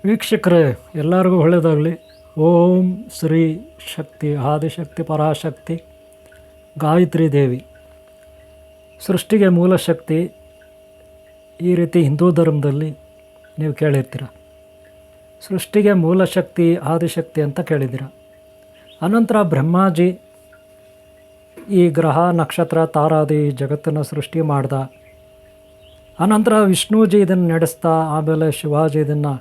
ವೀಕ್ಷಕರೇ, ಎಲ್ಲರಿಗೂ ಒಳ್ಳೆಯದಾಗಲಿ. ಓಂ ಶ್ರೀ ಶಕ್ತಿ ಆದಿಶಕ್ತಿ ಪರಾಶಕ್ತಿ ಗಾಯತ್ರಿ ದೇವಿ ಸೃಷ್ಟಿಗೆ ಮೂಲ ಶಕ್ತಿ. ಈ ರೀತಿ ಹಿಂದೂ ಧರ್ಮದಲ್ಲಿ ನೀವು ಕೇಳಿರ್ತೀರ. ಸೃಷ್ಟಿಗೆ ಮೂಲ ಶಕ್ತಿ ಆದಿಶಕ್ತಿ ಅಂತ ಕೇಳಿದ್ದೀರ. ಅನಂತರ ಬ್ರಹ್ಮಾಜಿ ಈ ಗ್ರಹ ನಕ್ಷತ್ರ ತಾರಾದಿ ಜಗತ್ತನ್ನು ಸೃಷ್ಟಿ ಮಾಡ್ದ. ಅನಂತರ ವಿಷ್ಣುಜಿ ಇದನ್ನು ನಡೆಸ್ತಾ, ಆಮೇಲೆ ಶಿವಾಜಿ ಇದನ್ನು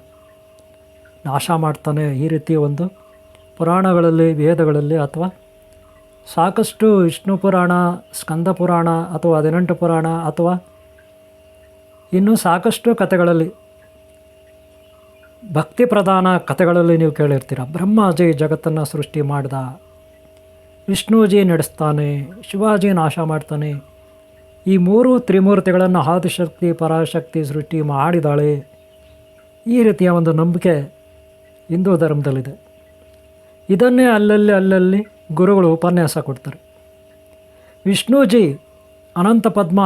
ನಾಶ ಮಾಡ್ತಾನೆ. ಈ ರೀತಿ ಒಂದು ಪುರಾಣಗಳಲ್ಲಿ, ವೇದಗಳಲ್ಲಿ ಅಥವಾ ಸಾಕಷ್ಟು ವಿಷ್ಣು ಪುರಾಣ, ಸ್ಕಂದ ಪುರಾಣ ಅಥವಾ 18 ಪುರಾಣ ಅಥವಾ ಇನ್ನೂ ಸಾಕಷ್ಟು ಕಥೆಗಳಲ್ಲಿ, ಭಕ್ತಿ ಪ್ರಧಾನ ಕಥೆಗಳಲ್ಲಿ ನೀವು ಕೇಳಿರ್ತೀರ. ಬ್ರಹ್ಮಾಜಿ ಜಗತ್ತನ್ನು ಸೃಷ್ಟಿ ಮಾಡ್ದ, ವಿಷ್ಣುಜಿ ನಡೆಸ್ತಾನೆ, ಶಿವಾಜಿ ನಾಶ ಮಾಡ್ತಾನೆ. ಈ ಮೂರು ತ್ರಿಮೂರ್ತಿಗಳನ್ನು ಆದಿಶಕ್ತಿ ಪರಾಶಕ್ತಿ ಸೃಷ್ಟಿ ಮಾಡಿದಾಳೆ. ಈ ರೀತಿಯ ಒಂದು ನಂಬಿಕೆ ಹಿಂದೂ ಧರ್ಮದಲ್ಲಿದೆ. ಇದನ್ನೇ ಅಲ್ಲಲ್ಲಿ ಗುರುಗಳು ಉಪನ್ಯಾಸ ಕೊಡ್ತಾರೆ. ವಿಷ್ಣುಜಿ ಅನಂತ ಪದ್ಮ,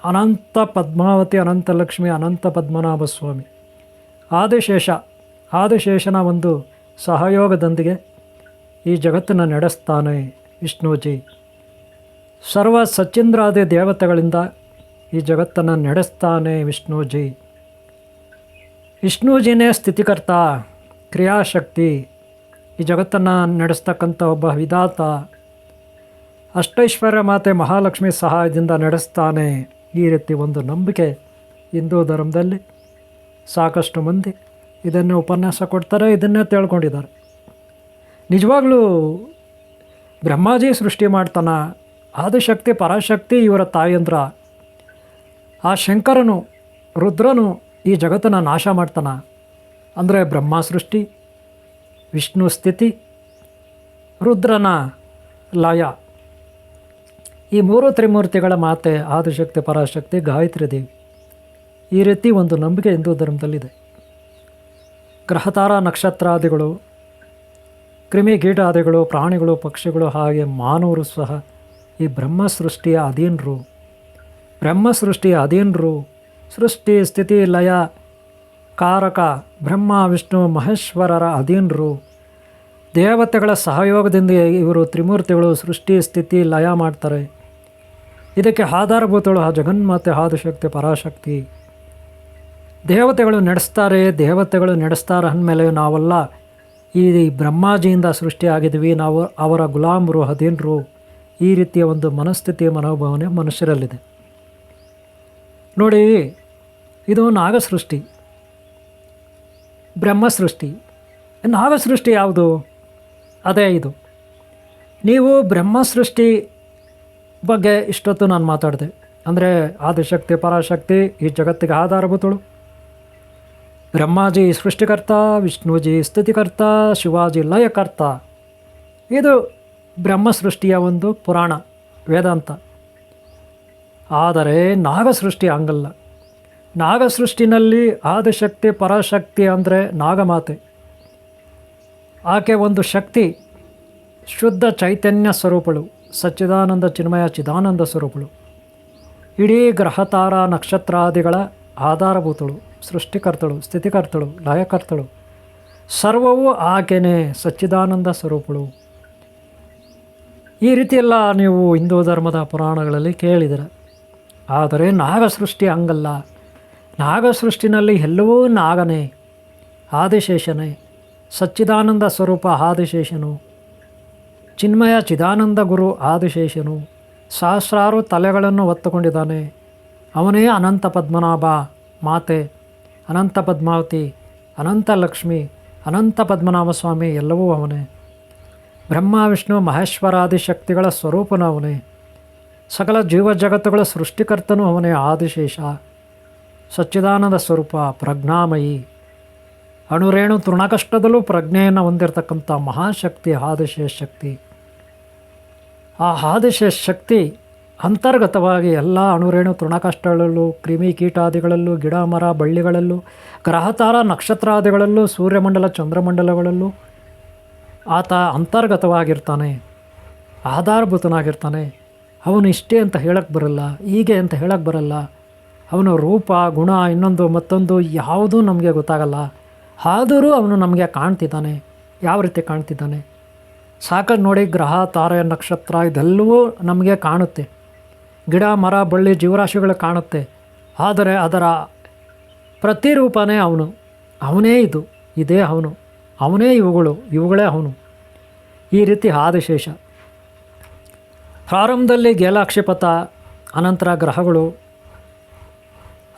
ಅನಂತ ಪದ್ಮಾವತಿ, ಅನಂತ ಲಕ್ಷ್ಮಿ, ಅನಂತ ಪದ್ಮನಾಭ ಸ್ವಾಮಿ, ಆದಿಶೇಷನ ಒಂದು ಸಹಯೋಗದೊಂದಿಗೆ ಈ ಜಗತ್ತನ್ನು ನಡೆಸ್ತಾನೆ. ವಿಷ್ಣುಜಿ ಸರ್ವ ಸಚ್ಚಿಂದ್ರಾದಿ ದೇವತೆಗಳಿಂದ ಈ ಜಗತ್ತನ್ನು ನಡೆಸ್ತಾನೆ. ವಿಷ್ಣುಜಿನೇ ಸ್ಥಿತಿಕರ್ತ, ಕ್ರಿಯಾಶಕ್ತಿ, ಈ ಜಗತ್ತನ್ನು ನಡೆಸ್ತಕ್ಕಂಥ ಒಬ್ಬ ವಿಧಾತ. ಅಷ್ಟೈಶ್ವರ್ಯ ಮಾತೆ ಮಹಾಲಕ್ಷ್ಮಿ ಸಹಾಯದಿಂದ ನಡೆಸ್ತಾನೆ. ಈ ರೀತಿ ಒಂದು ನಂಬಿಕೆ ಹಿಂದೂ ಧರ್ಮದಲ್ಲಿ ಸಾಕಷ್ಟು ಮಂದಿ ಇದನ್ನು ಉಪನ್ಯಾಸ ಕೊಡ್ತಾರೆ, ಇದನ್ನೇ ತಿಳ್ಕೊಂಡಿದ್ದಾರೆ. ನಿಜವಾಗ್ಲೂ ಬ್ರಹ್ಮಾಜಿ ಸೃಷ್ಟಿ ಮಾಡ್ತಾನೆ, ಆದಿಶಕ್ತಿ ಪರಾಶಕ್ತಿ ಇವರ ತಾಯಂದ್ರ. ಆ ಶಂಕರನು, ರುದ್ರನು ಈ ಜಗತ್ತನ್ನು ನಾಶ ಮಾಡ್ತಾನೆ. ಅಂದರೆ ಬ್ರಹ್ಮ ಸೃಷ್ಟಿ, ವಿಷ್ಣು ಸ್ಥಿತಿ, ರುದ್ರನ ಲಯ. ಈ ಮೂರು ತ್ರಿಮೂರ್ತಿಗಳ ಮಾತೆ ಆದಿಶಕ್ತಿ ಪರಾಶಕ್ತಿ ಗಾಯತ್ರಿ ದೇವಿ. ಈ ರೀತಿ ಒಂದು ನಂಬಿಕೆ ಹಿಂದೂ ಧರ್ಮದಲ್ಲಿದೆ. ಗ್ರಹತಾರ ನಕ್ಷತ್ರಾದಿಗಳು, ಕ್ರಿಮಿಕೀಟಾದಿಗಳು, ಪ್ರಾಣಿಗಳು, ಪಕ್ಷಿಗಳು, ಹಾಗೆ ಮಾನವರು ಸಹ ಈ ಬ್ರಹ್ಮಸೃಷ್ಟಿಯ ಅಧೀನರು. ಸೃಷ್ಟಿ ಸ್ಥಿತಿ ಲಯ ಕಾರಕ ಬ್ರಹ್ಮ ವಿಷ್ಣು ಮಹೇಶ್ವರರ ಅಧೀನರು. ದೇವತೆಗಳ ಸಹಯೋಗದಿಂದ ಇವರು ತ್ರಿಮೂರ್ತಿಗಳು ಸೃಷ್ಟಿ ಸ್ಥಿತಿ ಲಯ ಮಾಡ್ತಾರೆ. ಇದಕ್ಕೆ ಆಧಾರಭೂತಗಳು ಆ ಜಗನ್ಮಾತೆ ಆದಿಶಕ್ತಿ ಪರಾಶಕ್ತಿ. ದೇವತೆಗಳು ನಡೆಸ್ತಾರೆ ಅಂದಮೇಲೆ ನಾವೆಲ್ಲ ಈ ಬ್ರಹ್ಮಾಜಿಯಿಂದ ಸೃಷ್ಟಿಯಾಗಿದ್ದೀವಿ, ನಾವು ಅವರ ಗುಲಾಮರು, ಅಧೀನರು. ಈ ರೀತಿಯ ಒಂದು ಮನಸ್ಥಿತಿ, ಮನೋಭಾವನೆ ಮನುಷ್ಯರಲ್ಲಿದೆ. ನೋಡಿ, ಇದು ನಾಗಸೃಷ್ಟಿ, ಬ್ರಹ್ಮಸೃಷ್ಟಿ. ನಾಗಸೃಷ್ಟಿ ಯಾವುದು? ಅದೇ ಇದು. ನೀವು ಬ್ರಹ್ಮಸೃಷ್ಟಿ ಬಗ್ಗೆ ಇಷ್ಟೊತ್ತು ನಾನು ಮಾತಾಡಿದೆ. ಅಂದರೆ ಆದಿಶಕ್ತಿ ಪರಾಶಕ್ತಿ ಈ ಜಗತ್ತಿಗೆ ಆಧಾರಭೂತಳು, ಬ್ರಹ್ಮಾಜಿ ಸೃಷ್ಟಿಕರ್ತ, ವಿಷ್ಣುಜಿ ಸ್ಥಿತಿಕರ್ತ, ಶಿವಾಜಿ ಲಯಕರ್ತ. ಇದು ಬ್ರಹ್ಮಸೃಷ್ಟಿಯ ಒಂದು ಪುರಾಣ, ವೇದಾಂತ. ಆದರೆ ನಾಗಸೃಷ್ಟಿ ಹಂಗಲ್ಲ. ನಾಗಸೃಷ್ಟಿನಲ್ಲಿ ಆದಿಶಕ್ತಿ ಪರಾಶಕ್ತಿ ಅಂದರೆ ನಾಗಮಾತೆ. ಆಕೆ ಒಂದು ಶಕ್ತಿ, ಶುದ್ಧ ಚೈತನ್ಯ ಸ್ವರೂಪಳು, ಸಚ್ಚಿದಾನಂದ ಚಿನ್ಮಯ ಚಿದಾನಂದ ಸ್ವರೂಪಳು. ಇಡೀ ಗ್ರಹತಾರ ನಕ್ಷತ್ರಾದಿಗಳ ಆಧಾರಭೂತಳು, ಸೃಷ್ಟಿಕರ್ತಳು, ಸ್ಥಿತಿಕರ್ತಳು, ಲಯಕರ್ತಳು. ಸರ್ವವೂ ಆಕೆನೇ, ಸಚ್ಚಿದಾನಂದ ಸ್ವರೂಪಳು. ಈ ರೀತಿಯೆಲ್ಲ ನೀವು ಹಿಂದೂ ಧರ್ಮದ ಪುರಾಣಗಳಲ್ಲಿ ಕೇಳಿದಿರ. ಆದರೆ ನಾಗಸೃಷ್ಟಿ ಹಂಗಲ್ಲ. ನಾಗಸೃಷ್ಟಿನಲ್ಲಿ ಎಲ್ಲವೂ ನಾಗನೇ, ಆದಿಶೇಷನೇ, ಸಚ್ಚಿದಾನಂದ ಸ್ವರೂಪ ಆದಿಶೇಷನು, ಚಿನ್ಮಯ ಚಿದಾನಂದ ಗುರು ಆದಿಶೇಷನು. ಸಹಸ್ರಾರು ತಲೆಗಳನ್ನು ಹೊತ್ತುಕೊಂಡಿದ್ದಾನೆ. ಅವನೇ ಅನಂತ ಪದ್ಮನಾಭ ಮಾತೆ, ಅನಂತ ಪದ್ಮಾವತಿ, ಅನಂತ ಲಕ್ಷ್ಮಿ, ಅನಂತ ಪದ್ಮನಾಭ ಸ್ವಾಮಿ, ಎಲ್ಲವೂ ಅವನೇ. ಬ್ರಹ್ಮ ವಿಷ್ಣು ಮಹೇಶ್ವರಾದಿ ಶಕ್ತಿಗಳ ಸ್ವರೂಪನೂ ಅವನೇ. ಸಕಲ ಜೀವ ಜಗತ್ತುಗಳ ಸೃಷ್ಟಿಕರ್ತನೂ ಅವನೇ, ಆದಿಶೇಷ, ಸಚ್ಚಿದಾನಂದ ಸ್ವರೂಪ, ಪ್ರಜ್ಞಾಮಯಿ. ಅಣುರೇಣು ತೃಣಕಷ್ಟದಲ್ಲೂ ಪ್ರಜ್ಞೆಯನ್ನು ಹೊಂದಿರತಕ್ಕಂಥ ಮಹಾಶಕ್ತಿ ಆದಿಶೇಷ ಶಕ್ತಿ. ಆ ಆದಿಶೇಷ ಶಕ್ತಿ ಅಂತರ್ಗತವಾಗಿ ಎಲ್ಲ ಅಣುರೇಣು ತೃಣಕಷ್ಟಗಳಲ್ಲೂ, ಕ್ರಿಮಿ ಕೀಟಾದಿಗಳಲ್ಲೂ, ಗಿಡ ಮರ ಬಳ್ಳಿಗಳಲ್ಲೂ, ಗ್ರಹತಾರ ನಕ್ಷತ್ರಾದಿಗಳಲ್ಲೂ, ಸೂರ್ಯಮಂಡಲ ಚಂದ್ರಮಂಡಲಗಳಲ್ಲೂ ಆತ ಅಂತರ್ಗತವಾಗಿರ್ತಾನೆ, ಆಧಾರಭೂತನಾಗಿರ್ತಾನೆ. ಅವನು ಇಷ್ಟೇ ಅಂತ ಹೇಳಕ್ಕೆ ಬರಲ್ಲ, ಹೀಗೆ ಅಂತ ಹೇಳಕ್ಕೆ ಬರಲ್ಲ. ಅವನ ರೂಪ, ಗುಣ, ಇನ್ನೊಂದು ಮತ್ತೊಂದು ಯಾವುದೂ ನಮಗೆ ಗೊತ್ತಾಗಲ್ಲ. ಆದರೂ ಅವನು ನಮಗೆ ಕಾಣ್ತಿದ್ದಾನೆ. ಯಾವ ರೀತಿ ಕಾಣ್ತಿದ್ದಾನೆ? ಸಾಕಷ್ಟು ನೋಡಿ, ಗ್ರಹ, ತಾರೆ, ನಕ್ಷತ್ರ ಇದೆಲ್ಲವೂ ನಮಗೆ ಕಾಣುತ್ತೆ. ಗಿಡ, ಮರ, ಬಳ್ಳಿ, ಜೀವರಾಶಿಗಳು ಕಾಣುತ್ತೆ. ಆದರೆ ಅದರ ಪ್ರತಿರೂಪನೇ ಅವನು. ಅವನೇ ಇದು, ಇದೇ ಅವನು, ಅವನೇ ಇವುಗಳು, ಇವುಗಳೇ ಅವನು. ಈ ರೀತಿ ಆದಿಶೇಷ. ಪ್ರಾರಂಭದಲ್ಲಿ ಗೇಲಾಕ್ಷಿಪಥ, ಅನಂತರ ಗ್ರಹಗಳು,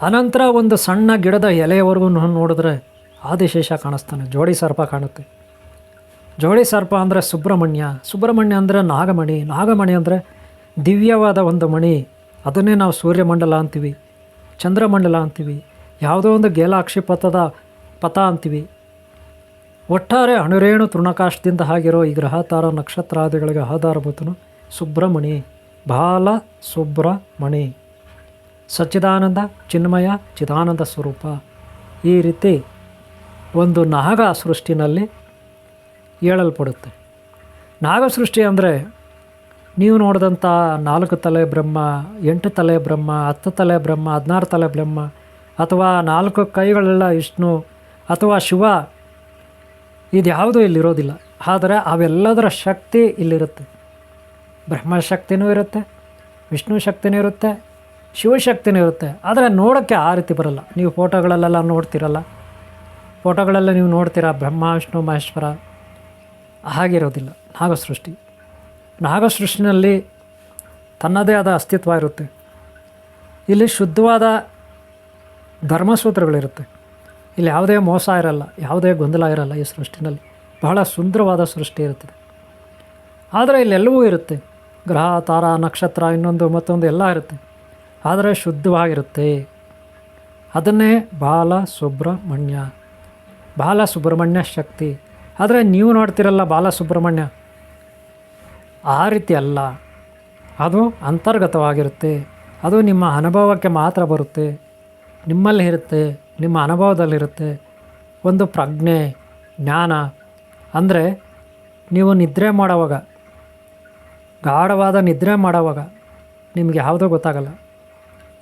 ಅನಂತರ ಒಂದು ಸಣ್ಣ ಗಿಡದ ಎಲೆಯವರೆಗೂ ನೋಡಿದ್ರೆ ಆದಿಶೇಷ ಕಾಣಿಸ್ತಾನೆ. ಜೋಡಿ ಸರ್ಪ ಕಾಣುತ್ತೆ. ಜೋಡಿ ಸರ್ಪ ಅಂದರೆ ಸುಬ್ರಹ್ಮಣ್ಯ. ಸುಬ್ರಹ್ಮಣ್ಯ ಅಂದರೆ ನಾಗಮಣಿ. ನಾಗಮಣಿ ಅಂದರೆ ದಿವ್ಯವಾದ ಒಂದು ಮಣಿ. ಅದನ್ನೇ ನಾವು ಸೂರ್ಯಮಂಡಲ ಅಂತೀವಿ, ಚಂದ್ರಮಂಡಲ ಅಂತೀವಿ, ಯಾವುದೋ ಒಂದು ಗೇಲಾಕ್ಷಿಪಥದ ಪಥ ಅಂತೀವಿ. ಒಟ್ಟಾರೆ ಅಣುರೇಣು ತೃಣಕಾಶದಿಂದ ಆಗಿರೋ ಈ ಗ್ರಹ, ತಾರ, ನಕ್ಷತ್ರಾದಿಗಳಿಗೆ ಆಧಾರಭೂತನು ಸುಬ್ರಹ್ಮಣಿ, ಬಾಲ ಸುಬ್ರಹ್ಮಣಿ, ಸಚ್ಚಿದಾನಂದ, ಚಿನ್ಮಯ, ಚಿದಾನಂದ ಸ್ವರೂಪ. ಈ ರೀತಿ ಒಂದು ನಾಗ ಸೃಷ್ಟಿನಲ್ಲಿ ಹೇಳಲ್ಪಡುತ್ತೆ. ನಾಗ ಸೃಷ್ಟಿ ಅಂದರೆ ನೀವು ನೋಡಿದಂಥ 4 ತಲೆ ಬ್ರಹ್ಮ, 8 ತಲೆ ಬ್ರಹ್ಮ, 10 ತಲೆ ಬ್ರಹ್ಮ, 16 ತಲೆ ಬ್ರಹ್ಮ, ಅಥವಾ 4 ಕೈಗಳೆಲ್ಲ ವಿಷ್ಣು ಅಥವಾ ಶಿವ, ಇದ್ಯಾವುದೂ ಇಲ್ಲಿರೋದಿಲ್ಲ. ಆದರೆ ಅವೆಲ್ಲದರ ಶಕ್ತಿ ಇಲ್ಲಿರುತ್ತೆ. ಬ್ರಹ್ಮಶಕ್ತಿನೂ ಇರುತ್ತೆ, ವಿಷ್ಣು ಶಕ್ತಿನೂ ಇರುತ್ತೆ, ಶಿವಶಕ್ತಿನೂ ಇರುತ್ತೆ. ಆದರೆ ನೋಡೋಕ್ಕೆ ಆ ರೀತಿ ಬರಲ್ಲ. ನೀವು ಫೋಟೋಗಳಲ್ಲೆಲ್ಲ ನೋಡ್ತಿರಲ್ಲ, ಫೋಟೋಗಳೆಲ್ಲ ನೀವು ನೋಡ್ತೀರಾ ಬ್ರಹ್ಮ, ವಿಷ್ಣು, ಮಹೇಶ್ವರ. ಹಾಗಿರೋದಿಲ್ಲ ನಾಗಸೃಷ್ಟಿ. ನಾಗಸೃಷ್ಟಿನಲ್ಲಿ ತನ್ನದೇ ಆದ ಅಸ್ತಿತ್ವ ಇರುತ್ತೆ. ಇಲ್ಲಿ ಶುದ್ಧವಾದ ಧರ್ಮಸೂತ್ರಗಳಿರುತ್ತೆ. ಇಲ್ಲಿ ಯಾವುದೇ ಮೋಸ ಇರಲ್ಲ, ಯಾವುದೇ ಗೊಂದಲ ಇರಲ್ಲ. ಈ ಸೃಷ್ಟಿನಲ್ಲಿ ಬಹಳ ಸುಂದರವಾದ ಸೃಷ್ಟಿ ಇರುತ್ತದೆ. ಆದರೆ ಇಲ್ಲೆಲ್ಲವೂ ಇರುತ್ತೆ. ಗ್ರಹ, ತಾರ, ನಕ್ಷತ್ರ, ಇನ್ನೊಂದು ಮತ್ತೊಂದು ಎಲ್ಲ ಇರುತ್ತೆ. ಆದರೆ ಶುದ್ಧವಾಗಿರುತ್ತೆ. ಅದನ್ನೇ ಬಾಲಸುಬ್ರಹ್ಮಣ್ಯ, ಬಾಲಸುಬ್ರಹ್ಮಣ್ಯ ಶಕ್ತಿ. ಆದರೆ ನೀವು ನೋಡ್ತಿರಲ್ಲ ಬಾಲಸುಬ್ರಹ್ಮಣ್ಯ, ಆ ರೀತಿ ಅಲ್ಲ. ಅದು ಅಂತರ್ಗತವಾಗಿರುತ್ತೆ. ಅದು ನಿಮ್ಮ ಅನುಭವಕ್ಕೆ ಮಾತ್ರ ಬರುತ್ತೆ, ನಿಮ್ಮಲ್ಲಿ ಇರುತ್ತೆ, ನಿಮ್ಮ ಅನುಭವದಲ್ಲಿರುತ್ತೆ. ಒಂದು ಪ್ರಜ್ಞೆ, ಜ್ಞಾನ. ಅಂದರೆ ನೀವು ನಿದ್ರೆ ಮಾಡೋವಾಗ, ಗಾಢವಾದ ನಿದ್ರೆ ಮಾಡೋವಾಗ ನಿಮಗೆ ಯಾವುದೂ ಗೊತ್ತಾಗಲ್ಲ.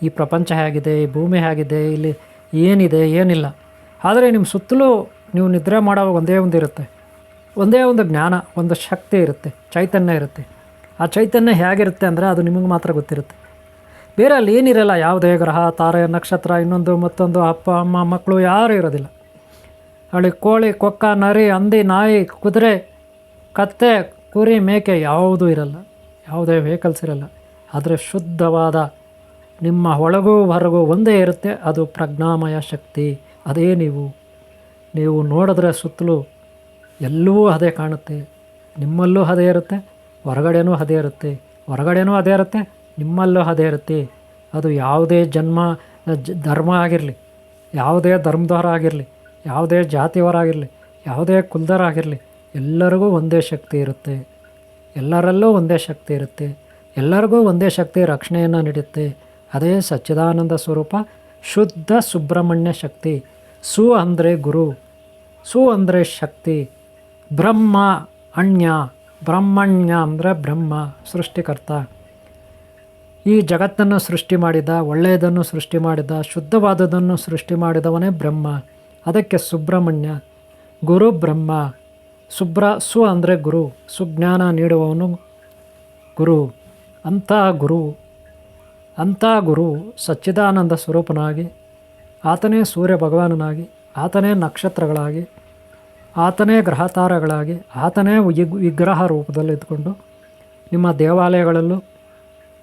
ಈ ಪ್ರಪಂಚ ಹೇಗಿದೆ, ಈ ಭೂಮಿ ಹೇಗಿದೆ, ಇಲ್ಲಿ ಏನಿದೆ, ಏನಿಲ್ಲ. ಆದರೆ ನಿಮ್ಮ ಸುತ್ತಲೂ ನೀವು ನಿದ್ರೆ ಮಾಡೋವಾಗ ಒಂದೇ ಒಂದು ಇರುತ್ತೆ, ಒಂದೇ ಒಂದು ಜ್ಞಾನ, ಒಂದು ಶಕ್ತಿ ಇರುತ್ತೆ, ಚೈತನ್ಯ ಇರುತ್ತೆ. ಆ ಚೈತನ್ಯ ಹೇಗಿರುತ್ತೆ ಅಂದರೆ ಅದು ನಿಮಗೆ ಮಾತ್ರ ಗೊತ್ತಿರುತ್ತೆ. ಬೇರೆ ಅಲ್ಲಿ ಏನಿರಲ್ಲ. ಯಾವುದೇ ಗ್ರಹ, ತಾರೆ, ನಕ್ಷತ್ರ, ಇನ್ನೊಂದು ಮತ್ತೊಂದು, ಅಪ್ಪ, ಅಮ್ಮ, ಮಕ್ಕಳು ಯಾರೂ ಇರೋದಿಲ್ಲ. ಅಲ್ಲಿ ಕೋಳಿ, ಕೊಕ್ಕ, ನರಿ, ಹಂದಿ, ನಾಯಿ, ಕುದುರೆ, ಕತ್ತೆ, ಕುರಿ, ಮೇಕೆ ಯಾವುದೂ ಇರಲ್ಲ. ಯಾವುದೇ ವೆಹಿಕಲ್ಸ್ ಇರಲ್ಲ. ಆದರೆ ಶುದ್ಧವಾದ ನಿಮ್ಮ ಒಳಗೂ ಹೊರಗೂ ಒಂದೇ ಇರುತ್ತೆ. ಅದು ಪ್ರಜ್ಞಾಮಯ ಶಕ್ತಿ. ಅದೇ ನೀವು ನೋಡಿದ್ರೆ ಸುತ್ತಲೂ ಎಲ್ಲವೂ ಅದೇ ಕಾಣುತ್ತೆ. ನಿಮ್ಮಲ್ಲೂ ಅದೇ ಇರುತ್ತೆ, ಹೊರಗಡೆನೂ ಅದೇ ಇರುತ್ತೆ, ಹೊರಗಡೆನೂ ಅದೇ ಇರುತ್ತೆ, ನಿಮ್ಮಲ್ಲೂ ಅದೇ ಇರುತ್ತೆ. ಅದು ಯಾವುದೇ ಧರ್ಮ ಆಗಿರಲಿ, ಯಾವುದೇ ಧರ್ಮದವರಾಗಿರಲಿ, ಯಾವುದೇ ಜಾತಿಯವರಾಗಿರಲಿ, ಯಾವುದೇ ಕುಲದವರಾಗಿರಲಿ, ಎಲ್ಲರಿಗೂ ಒಂದೇ ಶಕ್ತಿ ಇರುತ್ತೆ. ಎಲ್ಲರಲ್ಲೂ ಒಂದೇ ಶಕ್ತಿ ಇರುತ್ತೆ. ಎಲ್ಲರಿಗೂ ಒಂದೇ ಶಕ್ತಿ ರಕ್ಷಣೆಯನ್ನು ನೀಡುತ್ತೆ. ಅದೇ ಸಚ್ಚಿದಾನಂದ ಸ್ವರೂಪ, ಶುದ್ಧ ಸುಬ್ರಹ್ಮಣ್ಯ ಶಕ್ತಿ. ಸು ಅಂದರೆ ಗುರು, ಸು ಅಂದರೆ ಶಕ್ತಿ. ಬ್ರಹ್ಮ ಅಣ್ಯ, ಬ್ರಹ್ಮಣ್ಯ ಅಂದರೆ ಬ್ರಹ್ಮ, ಸೃಷ್ಟಿಕರ್ತ. ಈ ಜಗತ್ತನ್ನು ಸೃಷ್ಟಿ ಮಾಡಿದ, ಒಳ್ಳೆಯದನ್ನು ಸೃಷ್ಟಿ ಮಾಡಿದ, ಶುದ್ಧವಾದದನ್ನು ಸೃಷ್ಟಿ ಮಾಡಿದವನೇ ಬ್ರಹ್ಮ. ಅದಕ್ಕೆ ಸುಬ್ರಹ್ಮಣ್ಯ, ಗುರು ಬ್ರಹ್ಮ. ಸು ಅಂದರೆ ಗುರು, ಸುಜ್ಞಾನ ನೀಡುವವನು ಗುರು. ಅಂಥ ಗುರು ಸಚ್ಚಿದಾನಂದ ಸ್ವರೂಪನಾಗಿ, ಆತನೇ ಸೂರ್ಯ ಭಗವಾನನಾಗಿ, ಆತನೇ ನಕ್ಷತ್ರಗಳಾಗಿ, ಆತನೇ ಗ್ರಹತಾರಗಳಾಗಿ, ಆತನೇ ವಿಗ್ರಹ ರೂಪದಲ್ಲಿ ಇದ್ದುಕೊಂಡು ನಿಮ್ಮ ದೇವಾಲಯಗಳಲ್ಲೂ,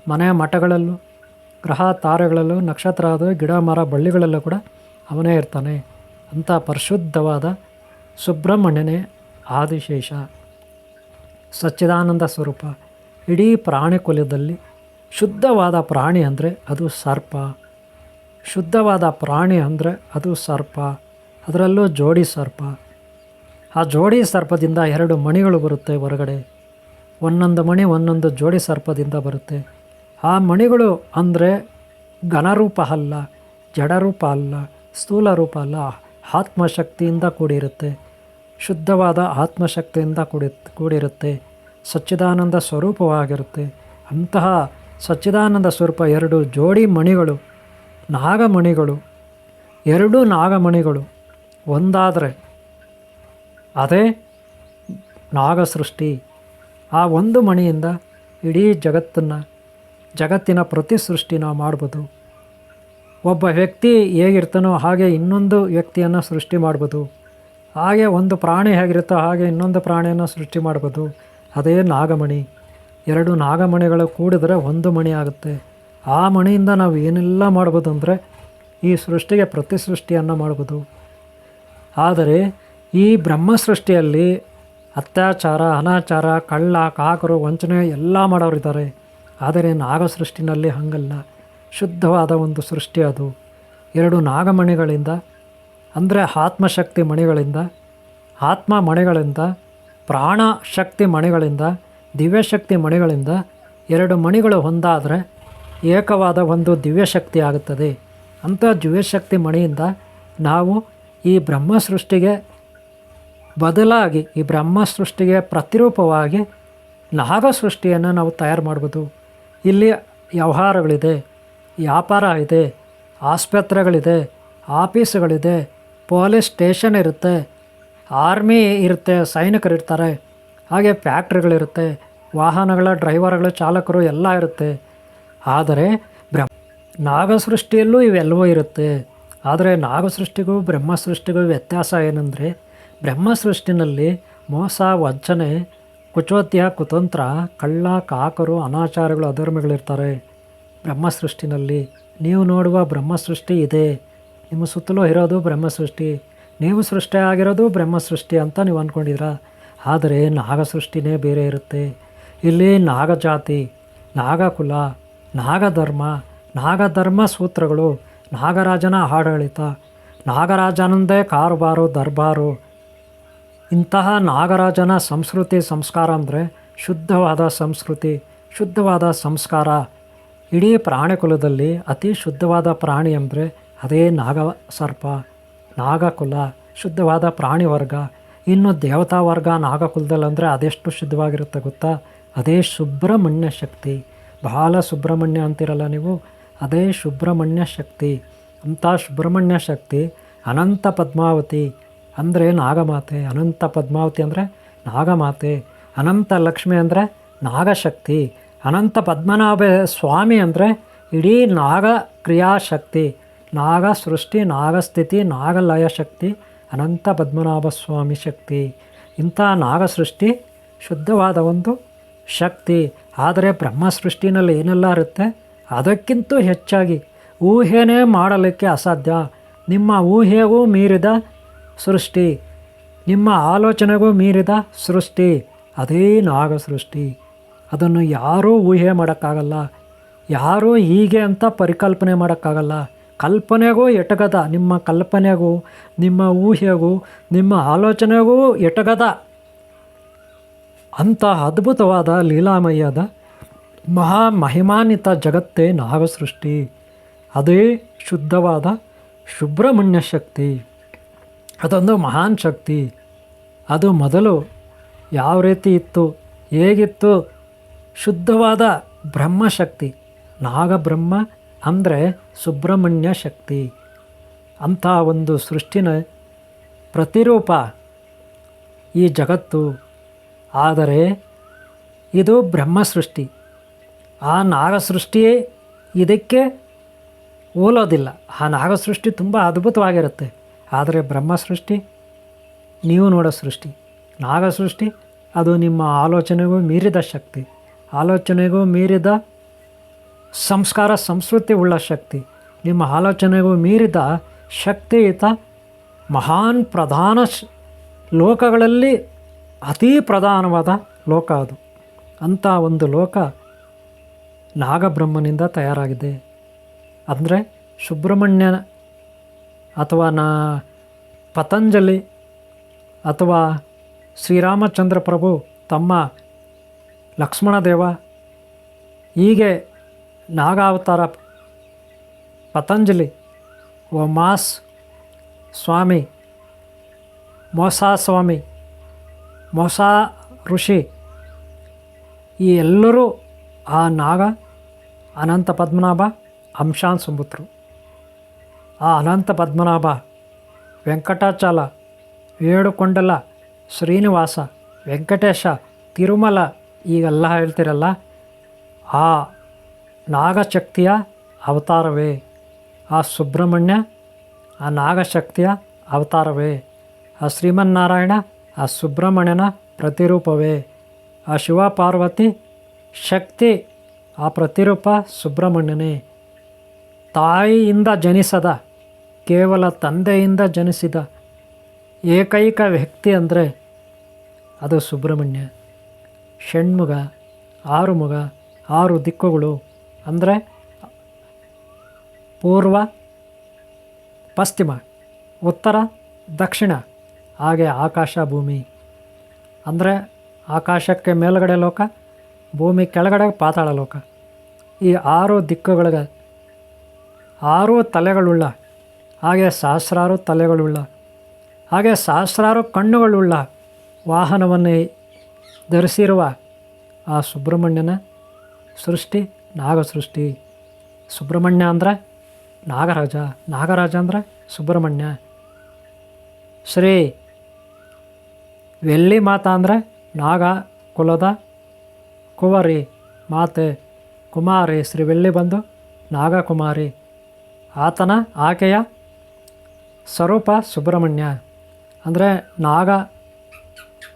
ಮನೆ ಮಠಗಳಲ್ಲೂ, ಗ್ರಹ ತಾರೆಗಳಲ್ಲೂ, ನಕ್ಷತ್ರ ಆದ ಗಿಡ ಮರ ಬಳ್ಳಿಗಳಲ್ಲೂ ಕೂಡ ಅವನೇ ಇರ್ತಾನೆ. ಅಂಥ ಪರಿಶುದ್ಧವಾದ ಸುಬ್ರಹ್ಮಣ್ಯನೇ ಆದಿಶೇಷ, ಸಚ್ಚಿದಾನಂದ ಸ್ವರೂಪ. ಇಡೀ ಪ್ರಾಣಿ ಕುಲದಲ್ಲಿ ಶುದ್ಧವಾದ ಪ್ರಾಣಿ ಅಂದರೆ ಅದು ಸರ್ಪ. ಶುದ್ಧವಾದ ಪ್ರಾಣಿ ಅಂದರೆ ಅದು ಸರ್ಪ, ಅದರಲ್ಲೂ ಜೋಡಿ ಸರ್ಪ. ಆ ಜೋಡಿ ಸರ್ಪದಿಂದ 2 ಮಣಿಗಳು ಬರುತ್ತೆ ಹೊರಗಡೆ. ಒಂದೊಂದು ಮಣಿ ಒಂದೊಂದು ಜೋಡಿ ಸರ್ಪದಿಂದ ಬರುತ್ತೆ. ಆ ಮಣಿಗಳು ಅಂದರೆ ಘನರೂಪ ಅಲ್ಲ, ಜಡರೂಪ ಅಲ್ಲ, ಸ್ಥೂಲ ರೂಪ ಅಲ್ಲ, ಆತ್ಮಶಕ್ತಿಯಿಂದ ಕೂಡಿರುತ್ತೆ. ಶುದ್ಧವಾದ ಆತ್ಮಶಕ್ತಿಯಿಂದ ಕೂಡಿರುತ್ತೆ. ಸಚ್ಚಿದಾನಂದ ಸ್ವರೂಪವಾಗಿರುತ್ತೆ. ಅಂತಹ ಸಚ್ಚಿದಾನಂದ ಸ್ವರೂಪ 2 ಜೋಡಿ ಮಣಿಗಳು, ನಾಗಮಣಿಗಳು, 2 ನಾಗಮಣಿಗಳು ಒಂದಾದರೆ ಅದೇ ನಾಗ ಸೃಷ್ಟಿ. ಆ ಒಂದು ಮಣಿಯಿಂದ ಇಡೀ ಜಗತ್ತಿನ ಪ್ರತಿ ಸೃಷ್ಟಿ ನಾವು ಮಾಡ್ಬೋದು. ಒಬ್ಬ ವ್ಯಕ್ತಿ ಹೇಗಿರ್ತಾನೋ ಹಾಗೆ ಇನ್ನೊಂದು ವ್ಯಕ್ತಿಯನ್ನು ಸೃಷ್ಟಿ ಮಾಡ್ಬೋದು. ಹಾಗೆ ಒಂದು ಪ್ರಾಣಿ ಹೇಗಿರುತ್ತೋ ಹಾಗೆ ಇನ್ನೊಂದು ಪ್ರಾಣಿಯನ್ನು ಸೃಷ್ಟಿ ಮಾಡ್ಬೋದು. ಅದೇ ನಾಗಮಣಿ. 2 ನಾಗಮಣಿಗಳು ಕೂಡಿದರೆ ಒಂದು ಮಣಿ ಆಗುತ್ತೆ. ಆ ಮಣಿಯಿಂದ ನಾವು ಏನೆಲ್ಲ ಮಾಡ್ಬೋದು ಅಂದರೆ ಈ ಸೃಷ್ಟಿಗೆ ಪ್ರತಿ ಸೃಷ್ಟಿಯನ್ನು ಮಾಡ್ಬೋದು. ಆದರೆ ಈ ಬ್ರಹ್ಮ ಸೃಷ್ಟಿಯಲ್ಲಿ ಅತ್ಯಾಚಾರ, ಅನಾಚಾರ, ಕಳ್ಳ, ಕಾಕರು, ವಂಚನೆ ಎಲ್ಲ ಮಾಡೋರಿದ್ದಾರೆ. ಆದರೆ ನಾಗ ಸೃಷ್ಟಿನಲ್ಲಿ ಹಾಗಲ್ಲ. ಶುದ್ಧವಾದ ಒಂದು ಸೃಷ್ಟಿ ಅದು. 2 ನಾಗಮಣಿಗಳಿಂದ ಅಂದರೆ ಆತ್ಮಶಕ್ತಿ ಮಣಿಗಳಿಂದ, ಆತ್ಮ ಮಣಿಗಳಿಂದ, ಪ್ರಾಣಶಕ್ತಿ ಮಣಿಗಳಿಂದ, ದಿವ್ಯಶಕ್ತಿ ಮಣಿಗಳಿಂದ 2 ಮಣಿಗಳು ಒಂದಾದರೆ ಏಕವಾದ ಒಂದು ದಿವ್ಯಶಕ್ತಿ ಆಗುತ್ತದೆ. ಅಂಥ ದಿವ್ಯಶಕ್ತಿ ಮಣಿಯಿಂದ ನಾವು ಈ ಬ್ರಹ್ಮ ಸೃಷ್ಟಿಗೆ ಬದಲಾಗಿ, ಈ ಬ್ರಹ್ಮ ಸೃಷ್ಟಿಗೆ ಪ್ರತಿರೂಪವಾಗಿ ನಾಗ ಸೃಷ್ಟಿಯನ್ನು ನಾವು ತಯಾರು ಮಾಡ್ಬೋದು. ಇಲ್ಲಿ ವ್ಯವಹಾರಗಳಿದೆ, ವ್ಯಾಪಾರ ಇದೆ, ಆಸ್ಪತ್ರೆಗಳಿದೆ, ಆಫೀಸುಗಳಿದೆ, ಪೊಲೀಸ್ ಸ್ಟೇಷನ್ ಇರುತ್ತೆ, ಆರ್ಮಿ ಇರುತ್ತೆ, ಸೈನಿಕರಿರ್ತಾರೆ, ಹಾಗೆ ಫ್ಯಾಕ್ಟ್ರಿಗಳಿರುತ್ತೆ, ವಾಹನಗಳ ಡ್ರೈವರ್ಗಳು, ಚಾಲಕರು ಎಲ್ಲ ಇರುತ್ತೆ. ಆದರೆ ನಾಗ ಸೃಷ್ಟಿಯಲ್ಲೂ ಇವೆಲ್ಲವೂ ಇರುತ್ತೆ. ಆದರೆ ನಾಗ ಸೃಷ್ಟಿಗೂ ಬ್ರಹ್ಮ ಸೃಷ್ಟಿಗೂ ವ್ಯತ್ಯಾಸ ಏನಂದರೆ, ಬ್ರಹ್ಮ ಸೃಷ್ಟಿನಲ್ಲಿ ಮೋಸ, ವಂಚನೆ, ಕುಚೋದ್ಯ, ಕುತಂತ್ರ, ಕಳ್ಳ, ಕಾಕರು, ಅನಾಚಾರಗಳು, ಅಧರ್ಮಗಳಿರ್ತಾರೆ. ಬ್ರಹ್ಮ ಸೃಷ್ಟಿನಲ್ಲಿ ನೀವು ನೋಡುವ ಬ್ರಹ್ಮ ಸೃಷ್ಟಿ ಇದೆ. ನಿಮ್ಮ ಸುತ್ತಲೂ ಇರೋದು ಬ್ರಹ್ಮ ಸೃಷ್ಟಿ, ನೀವು ಸೃಷ್ಟಿಯಾಗಿರೋದು ಬ್ರಹ್ಮ ಸೃಷ್ಟಿ ಅಂತ ನೀವು ಅಂದ್ಕೊಂಡಿದ್ದೀರಾ. ಆದರೆ ನಾಗ ಸೃಷ್ಟಿನೇ ಬೇರೆ ಇರುತ್ತೆ. ಇಲ್ಲಿ ನಾಗಜಾತಿ, ನಾಗಕುಲ, ನಾಗಧರ್ಮ ಸೂತ್ರಗಳು, ನಾಗರಾಜನ ಆಡಳಿತ, ನಾಗರಾಜನಂದೇ ಕಾರುಬಾರು, ದರ್ಬಾರು. ಇಂತಹ ನಾಗರಾಜನ ಸಂಸ್ಕೃತಿ, ಸಂಸ್ಕಾರ ಅಂದರೆ ಶುದ್ಧವಾದ ಸಂಸ್ಕೃತಿ, ಶುದ್ಧವಾದ ಸಂಸ್ಕಾರ. ಇಡೀ ಪ್ರಾಣಿಕುಲದಲ್ಲಿ ಅತಿ ಶುದ್ಧವಾದ ಪ್ರಾಣಿ ಅಂದರೆ ಅದೇ ನಾಗಸರ್ಪ, ನಾಗಕುಲ, ಶುದ್ಧವಾದ ಪ್ರಾಣಿ ವರ್ಗ. ಇನ್ನು ದೇವತಾ ವರ್ಗ ನಾಗಕುಲದಲ್ಲಿ ಅಂದರೆ ಅದೆಷ್ಟು ಶುದ್ಧವಾಗಿರುತ್ತೆ ಗೊತ್ತಾ? ಅದೇ ಸುಬ್ರಹ್ಮಣ್ಯ ಶಕ್ತಿ. ಬಹಳ ಸುಬ್ರಹ್ಮಣ್ಯ ಅಂತಿರಲ್ಲ ನೀವು, ಅದೇ ಸುಬ್ರಹ್ಮಣ್ಯ ಶಕ್ತಿ. ಅಂಥ ಸುಬ್ರಹ್ಮಣ್ಯ ಶಕ್ತಿ ಅನಂತ ಪದ್ಮಾವತಿ ಅಂದರೆ ನಾಗಮಾತೆ, ಅನಂತ ಪದ್ಮಾವತಿ ಅಂದರೆ ನಾಗಮಾತೆ, ಅನಂತ ಲಕ್ಷ್ಮಿ ಅಂದರೆ ನಾಗಶಕ್ತಿ, ಅನಂತ ಪದ್ಮನಾಭ ಸ್ವಾಮಿ ಅಂದರೆ ಇಡೀ ನಾಗ ಕ್ರಿಯಾಶಕ್ತಿ, ನಾಗ ಸೃಷ್ಟಿ, ನಾಗಸ್ಥಿತಿ, ನಾಗಲಯ ಶಕ್ತಿ, ಅನಂತ ಪದ್ಮನಾಭ ಸ್ವಾಮಿ ಶಕ್ತಿ. ಇಂಥ ನಾಗ ಸೃಷ್ಟಿ ಶುದ್ಧವಾದ ಒಂದು ಶಕ್ತಿ. ಆದರೆ ಬ್ರಹ್ಮ ಸೃಷ್ಟಿನಲ್ಲಿ ಏನೆಲ್ಲ ಇರುತ್ತೆ ಅದಕ್ಕಿಂತ ಹೆಚ್ಚಾಗಿ ಊಹೆನೇ ಮಾಡಲಿಕ್ಕೆ ಅಸಾಧ್ಯ. ನಿಮ್ಮ ಊಹೆಗೂ ಮೀರಿದ ಸೃಷ್ಟಿ, ನಿಮ್ಮ ಆಲೋಚನೆಗೂ ಮೀರಿದ ಸೃಷ್ಟಿ ಅದೇ ನಾಗ ಸೃಷ್ಟಿ. ಅದನ್ನು ಯಾರೂ ಊಹೆ ಮಾಡೋಕ್ಕಾಗಲ್ಲ, ಯಾರೂ ಹೀಗೆ ಅಂತ ಪರಿಕಲ್ಪನೆ ಮಾಡೋಕ್ಕಾಗಲ್ಲ. ಕಲ್ಪನೆಗೂ ಎಟಗದ, ನಿಮ್ಮ ಕಲ್ಪನೆಗೂ, ನಿಮ್ಮ ಊಹೆಗೂ, ನಿಮ್ಮ ಆಲೋಚನೆಗೂ ಎಟಗದ ಅಂಥ ಅದ್ಭುತವಾದ ಲೀಲಾಮಯದ ಮಹಿಮಾನ್ವಿತ ಜಗತ್ತೇ ನಾಗ ಸೃಷ್ಟಿ. ಅದೇ ಶುದ್ಧವಾದ ಸುಬ್ರಹ್ಮಣ್ಯ ಶಕ್ತಿ. ಅದೊಂದು ಮಹಾನ್ ಶಕ್ತಿ. ಅದು ಮೊದಲು ಯಾವ ರೀತಿ ಇತ್ತು, ಹೇಗಿತ್ತು? ಶುದ್ಧವಾದ ಬ್ರಹ್ಮಶಕ್ತಿ. ನಾಗಬ್ರಹ್ಮ ಅಂದರೆ ಸುಬ್ರಹ್ಮಣ್ಯ ಶಕ್ತಿ. ಅಂಥ ಒಂದು ಸೃಷ್ಟಿನ ಪ್ರತಿರೂಪ ಈ ಜಗತ್ತು. ಆದರೆ ಇದು ಬ್ರಹ್ಮ ಸೃಷ್ಟಿ. ಆ ನಾಗ ಸೃಷ್ಟಿಯೇ ಇದಕ್ಕೆ ಹೋಲೋದಿಲ್ಲ. ಆ ನಾಗ ಸೃಷ್ಟಿ ತುಂಬ ಅದ್ಭುತವಾಗಿರುತ್ತೆ. ಆದರೆ ಬ್ರಹ್ಮ ಸೃಷ್ಟಿ ನೀವು ನೋಡೋ ಸೃಷ್ಟಿ. ನಾಗ ಸೃಷ್ಟಿ ಅದು ನಿಮ್ಮ ಆಲೋಚನೆಗೂ ಮೀರಿದ ಶಕ್ತಿ, ಆಲೋಚನೆಗೂ ಮೀರಿದ ಸಂಸ್ಕಾರ, ಸಂಸ್ಕೃತಿ ಉಳ್ಳ ಶಕ್ತಿ, ನಿಮ್ಮ ಆಲೋಚನೆಗೂ ಮೀರಿದ ಶಕ್ತಿಯುತ ಮಹಾನ್ ಪ್ರಧಾನ ಲೋಕಗಳಲ್ಲಿ ಅತೀ ಪ್ರಧಾನವಾದ ಲೋಕ ಅದು. ಅಂಥ ಒಂದು ಲೋಕ ನಾಗಬ್ರಹ್ಮನಿಂದ ತಯಾರಾಗಿದೆ. ಅಂದರೆ ಸುಬ್ರಹ್ಮಣ್ಯ ಅಥವಾ ಪತಂಜಲಿ ಅಥವಾ ಶ್ರೀರಾಮಚಂದ್ರ ಪ್ರಭು ತಮ್ಮ ಲಕ್ಷ್ಮಣದೇವ, ಹೀಗೆ ನಾಗಾವತಾರ ಪತಂಜಲಿ, ಮಾಸ್ ಸ್ವಾಮಿ, ಮೋಸಾ ಸ್ವಾಮಿ, ಮೋಸಾ ಋಷಿ, ಈ ಎಲ್ಲರೂ ಆ ನಾಗ ಅನಂತ ಪದ್ಮನಾಭ ಅಂಶಾನ್ ಸುಂಬುತ್ರು. ಆ ಅನಂತ ಪದ್ಮನಾಭ, ವೆಂಕಟಾಚಲ, ಏಡುಕೊಂಡಲ, ಶ್ರೀನಿವಾಸ, ವೆಂಕಟೇಶ, ತಿರುಮಲ ಈಗೆಲ್ಲ ಹೇಳ್ತಿರಲ್ಲ, ಆ ನಾಗಶಕ್ತಿಯ ಅವತಾರವೇ ಆ ಸುಬ್ರಹ್ಮಣ್ಯ, ಆ ನಾಗಶಕ್ತಿಯ ಅವತಾರವೇ ಆ ಶ್ರೀಮನ್ನಾರಾಯಣ, ಆ ಸುಬ್ರಹ್ಮಣ್ಯನ ಪ್ರತಿರೂಪವೇ ಆ ಶಿವ ಪಾರ್ವತಿ ಶಕ್ತಿ, ಆ ಪ್ರತಿರೂಪ ಸುಬ್ರಹ್ಮಣ್ಯನೇ. ತಾಯಿಯಿಂದ ಜನಿಸದ, ಕೇವಲ ತಂದೆಯಿಂದ ಜನಿಸಿದ ಏಕೈಕ ವ್ಯಕ್ತಿ ಅಂದರೆ ಅದು ಸುಬ್ರಹ್ಮಣ್ಯ. ಷಣ್ಮುಗ, 6 ಮುಗ, 6 ದಿಕ್ಕುಗಳು ಅಂದರೆ ಪೂರ್ವ, ಪಶ್ಚಿಮ, ಉತ್ತರ, ದಕ್ಷಿಣ, ಹಾಗೆ ಆಕಾಶ ಭೂಮಿ ಅಂದರೆ ಆಕಾಶಕ್ಕೆ ಮೇಲುಗಡೆ ಲೋಕ, ಭೂಮಿ ಕೆಳಗಡೆ ಪಾತಾಳ ಲೋಕ. ಈ 6 ದಿಕ್ಕುಗಳಿಗೆ 6 ತಲೆಗಳುಳ್ಳ, ಹಾಗೆ ಸಹಸ್ರಾರು ತಲೆಗಳುಳ್ಳ, ಹಾಗೆ ಸಹಸ್ರಾರು ಕಣ್ಣುಗಳುಳ್ಳ ವಾಹನವನ್ನು ಧರಿಸಿರುವ ಆ ಸುಬ್ರಹ್ಮಣ್ಯನ ಸೃಷ್ಟಿ ನಾಗ ಸೃಷ್ಟಿ. ಸುಬ್ರಹ್ಮಣ್ಯ ಅಂದರೆ ನಾಗರಾಜ, ನಾಗರಾಜ ಅಂದರೆ ಸುಬ್ರಹ್ಮಣ್ಯ. ಶ್ರೀ ವೆಲ್ಲಿ ಮಾತಾ ಅಂದರೆ ನಾಗ ಕುಲದ ಕುವರಿ ಮಾತೆ, ಕುಮಾರಿ. ಶ್ರೀ ವೆಲ್ಲಿ ಬಂದು ನಾಗಕುಮಾರಿ, ಆಕೆಯ ಸ್ವರೂಪ ಸುಬ್ರಹ್ಮಣ್ಯ ಅಂದರೆ ನಾಗ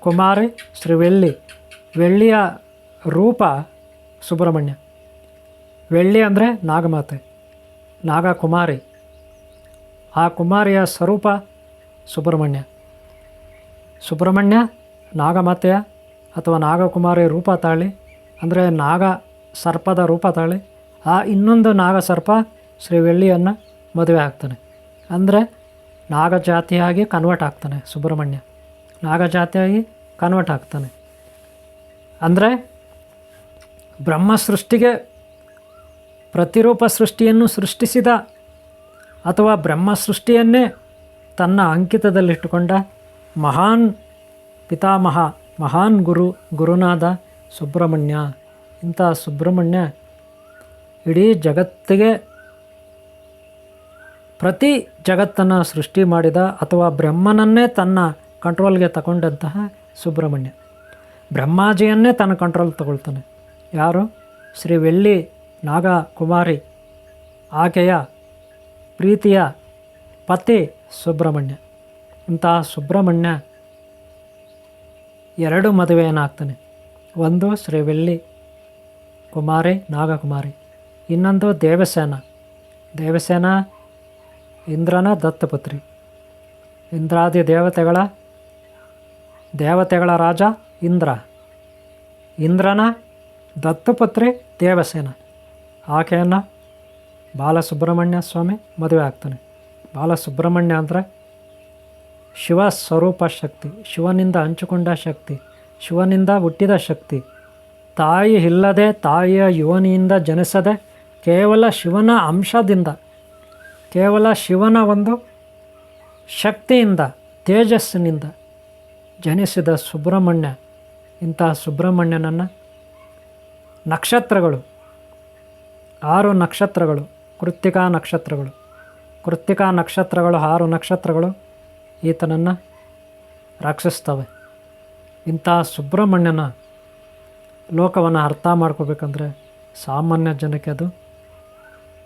ಕುಮಾರಿ ಶ್ರೀ ವೆಲ್ಲಿ. ವೆಳ್ಳಿಯ ರೂಪ ಸುಬ್ರಹ್ಮಣ್ಯ. ವೆಳ್ಳಿ ಅಂದರೆ ನಾಗಮಾತೆ, ನಾಗಕುಮಾರಿ, ಆ ಕುಮಾರಿಯ ಸ್ವರೂಪ ಸುಬ್ರಹ್ಮಣ್ಯ. ಸುಬ್ರಹ್ಮಣ್ಯ ನಾಗಮಾತೆಯ ಅಥವಾ ನಾಗಕುಮಾರಿ ರೂಪ ತಾಳಿ, ಅಂದರೆ ನಾಗ ಸರ್ಪದ ರೂಪ ತಾಳಿ ಆ ಇನ್ನೊಂದು ನಾಗಸರ್ಪ ಶ್ರೀ ವೆಳ್ಳಿಯನ್ನು ಮದುವೆ ಆಗ್ತಾನೆ. ಅಂದರೆ ನಾಗಜಾತಿಯಾಗಿ ಕನ್ವರ್ಟ್ ಆಗ್ತಾನೆ ಸುಬ್ರಹ್ಮಣ್ಯ, ನಾಗಜಾತಿಯಾಗಿ ಕನ್ವರ್ಟ್ ಆಗ್ತಾನೆ. ಅಂದರೆ ಬ್ರಹ್ಮ ಸೃಷ್ಟಿಗೆ ಪ್ರತಿರೂಪ ಸೃಷ್ಟಿಯನ್ನು ಸೃಷ್ಟಿಸಿದ ಅಥವಾ ಬ್ರಹ್ಮ ಸೃಷ್ಟಿಯನ್ನೇ ತನ್ನ ಅಂಕಿತದಲ್ಲಿಟ್ಟುಕೊಂಡ ಮಹಾನ್ ಪಿತಾಮಹ, ಮಹಾನ್ ಗುರುನಾದ ಸುಬ್ರಹ್ಮಣ್ಯ. ಇಂಥ ಸುಬ್ರಹ್ಮಣ್ಯ ಇಡೀ ಜಗತ್ತಿಗೆ, ಪ್ರತಿ ಜಗತ್ತನ್ನು ಸೃಷ್ಟಿ ಮಾಡಿದ ಅಥವಾ ಬ್ರಹ್ಮನನ್ನೇ ತನ್ನ ಕಂಟ್ರೋಲ್ಗೆ ತಗೊಂಡಂತಹ ಸುಬ್ರಹ್ಮಣ್ಯ. ಬ್ರಹ್ಮಾಜಿಯನ್ನೇ ತನ್ನ ಕಂಟ್ರೋಲ್ ತಗೊಳ್ತಾನೆ. ಯಾರು? ಶ್ರೀ ವೆಳ್ಳಿ ನಾಗಕುಮಾರಿ, ಆಕೆಯ ಪ್ರೀತಿಯ ಪತಿ ಸುಬ್ರಹ್ಮಣ್ಯ. ಇಂತಹ ಸುಬ್ರಹ್ಮಣ್ಯ 2 ಮದುವೆಯನ್ನಾಗ್ತಾನೆ. ಒಂದು ಶ್ರೀ ವೆಳ್ಳಿ ಕುಮಾರಿ ನಾಗಕುಮಾರಿ, ಇನ್ನೊಂದು ದೇವಸೇನ. ದೇವಸೇನ ಇಂದ್ರನ ದತ್ತಪುತ್ರಿ, ಇಂದ್ರಾದಿ ದೇವತೆಗಳ ರಾಜ ಇಂದ್ರ. ಇಂದ್ರನ ದತ್ತಪುತ್ರಿ ದೇವಸೇನ. ಆಕೆಯನ್ನು ಬಾಲಸುಬ್ರಹ್ಮಣ್ಯ ಸ್ವಾಮಿ ಮದುವೆ ಆಗ್ತಾನೆ. ಬಾಲಸುಬ್ರಹ್ಮಣ್ಯ ಅಂದರೆ ಶಿವ ಸ್ವರೂಪ ಶಕ್ತಿ, ಶಿವನಿಂದ ಹಂಚಿಕೊಂಡ ಶಕ್ತಿ, ಶಿವನಿಂದ ಹುಟ್ಟಿದ ಶಕ್ತಿ. ತಾಯಿ ಇಲ್ಲದೆ, ತಾಯಿಯ ಯೋನಿಯಿಂದ ಜನಿಸದೆ, ಕೇವಲ ಶಿವನ ಅಂಶದಿಂದ, ಕೇವಲ ಶಿವನ ಒಂದು ಶಕ್ತಿಯಿಂದ, ತೇಜಸ್ಸಿನಿಂದ ಜನಿಸಿದ ಸುಬ್ರಹ್ಮಣ್ಯ. ಇಂತಹ ಸುಬ್ರಹ್ಮಣ್ಯನನ್ನು ನಕ್ಷತ್ರಗಳು, 6 ನಕ್ಷತ್ರಗಳು, ಕೃತ್ತಿಕಾ ನಕ್ಷತ್ರಗಳು, 6 ನಕ್ಷತ್ರಗಳು ಈತನನ್ನು ರಕ್ಷಿಸ್ತವೆ. ಇಂತಹ ಸುಬ್ರಹ್ಮಣ್ಯನ ಲೋಕವನ್ನು ಅರ್ಥ ಮಾಡ್ಕೋಬೇಕಂದ್ರೆ ಸಾಮಾನ್ಯ ಜನಕ್ಕೆ ಅದು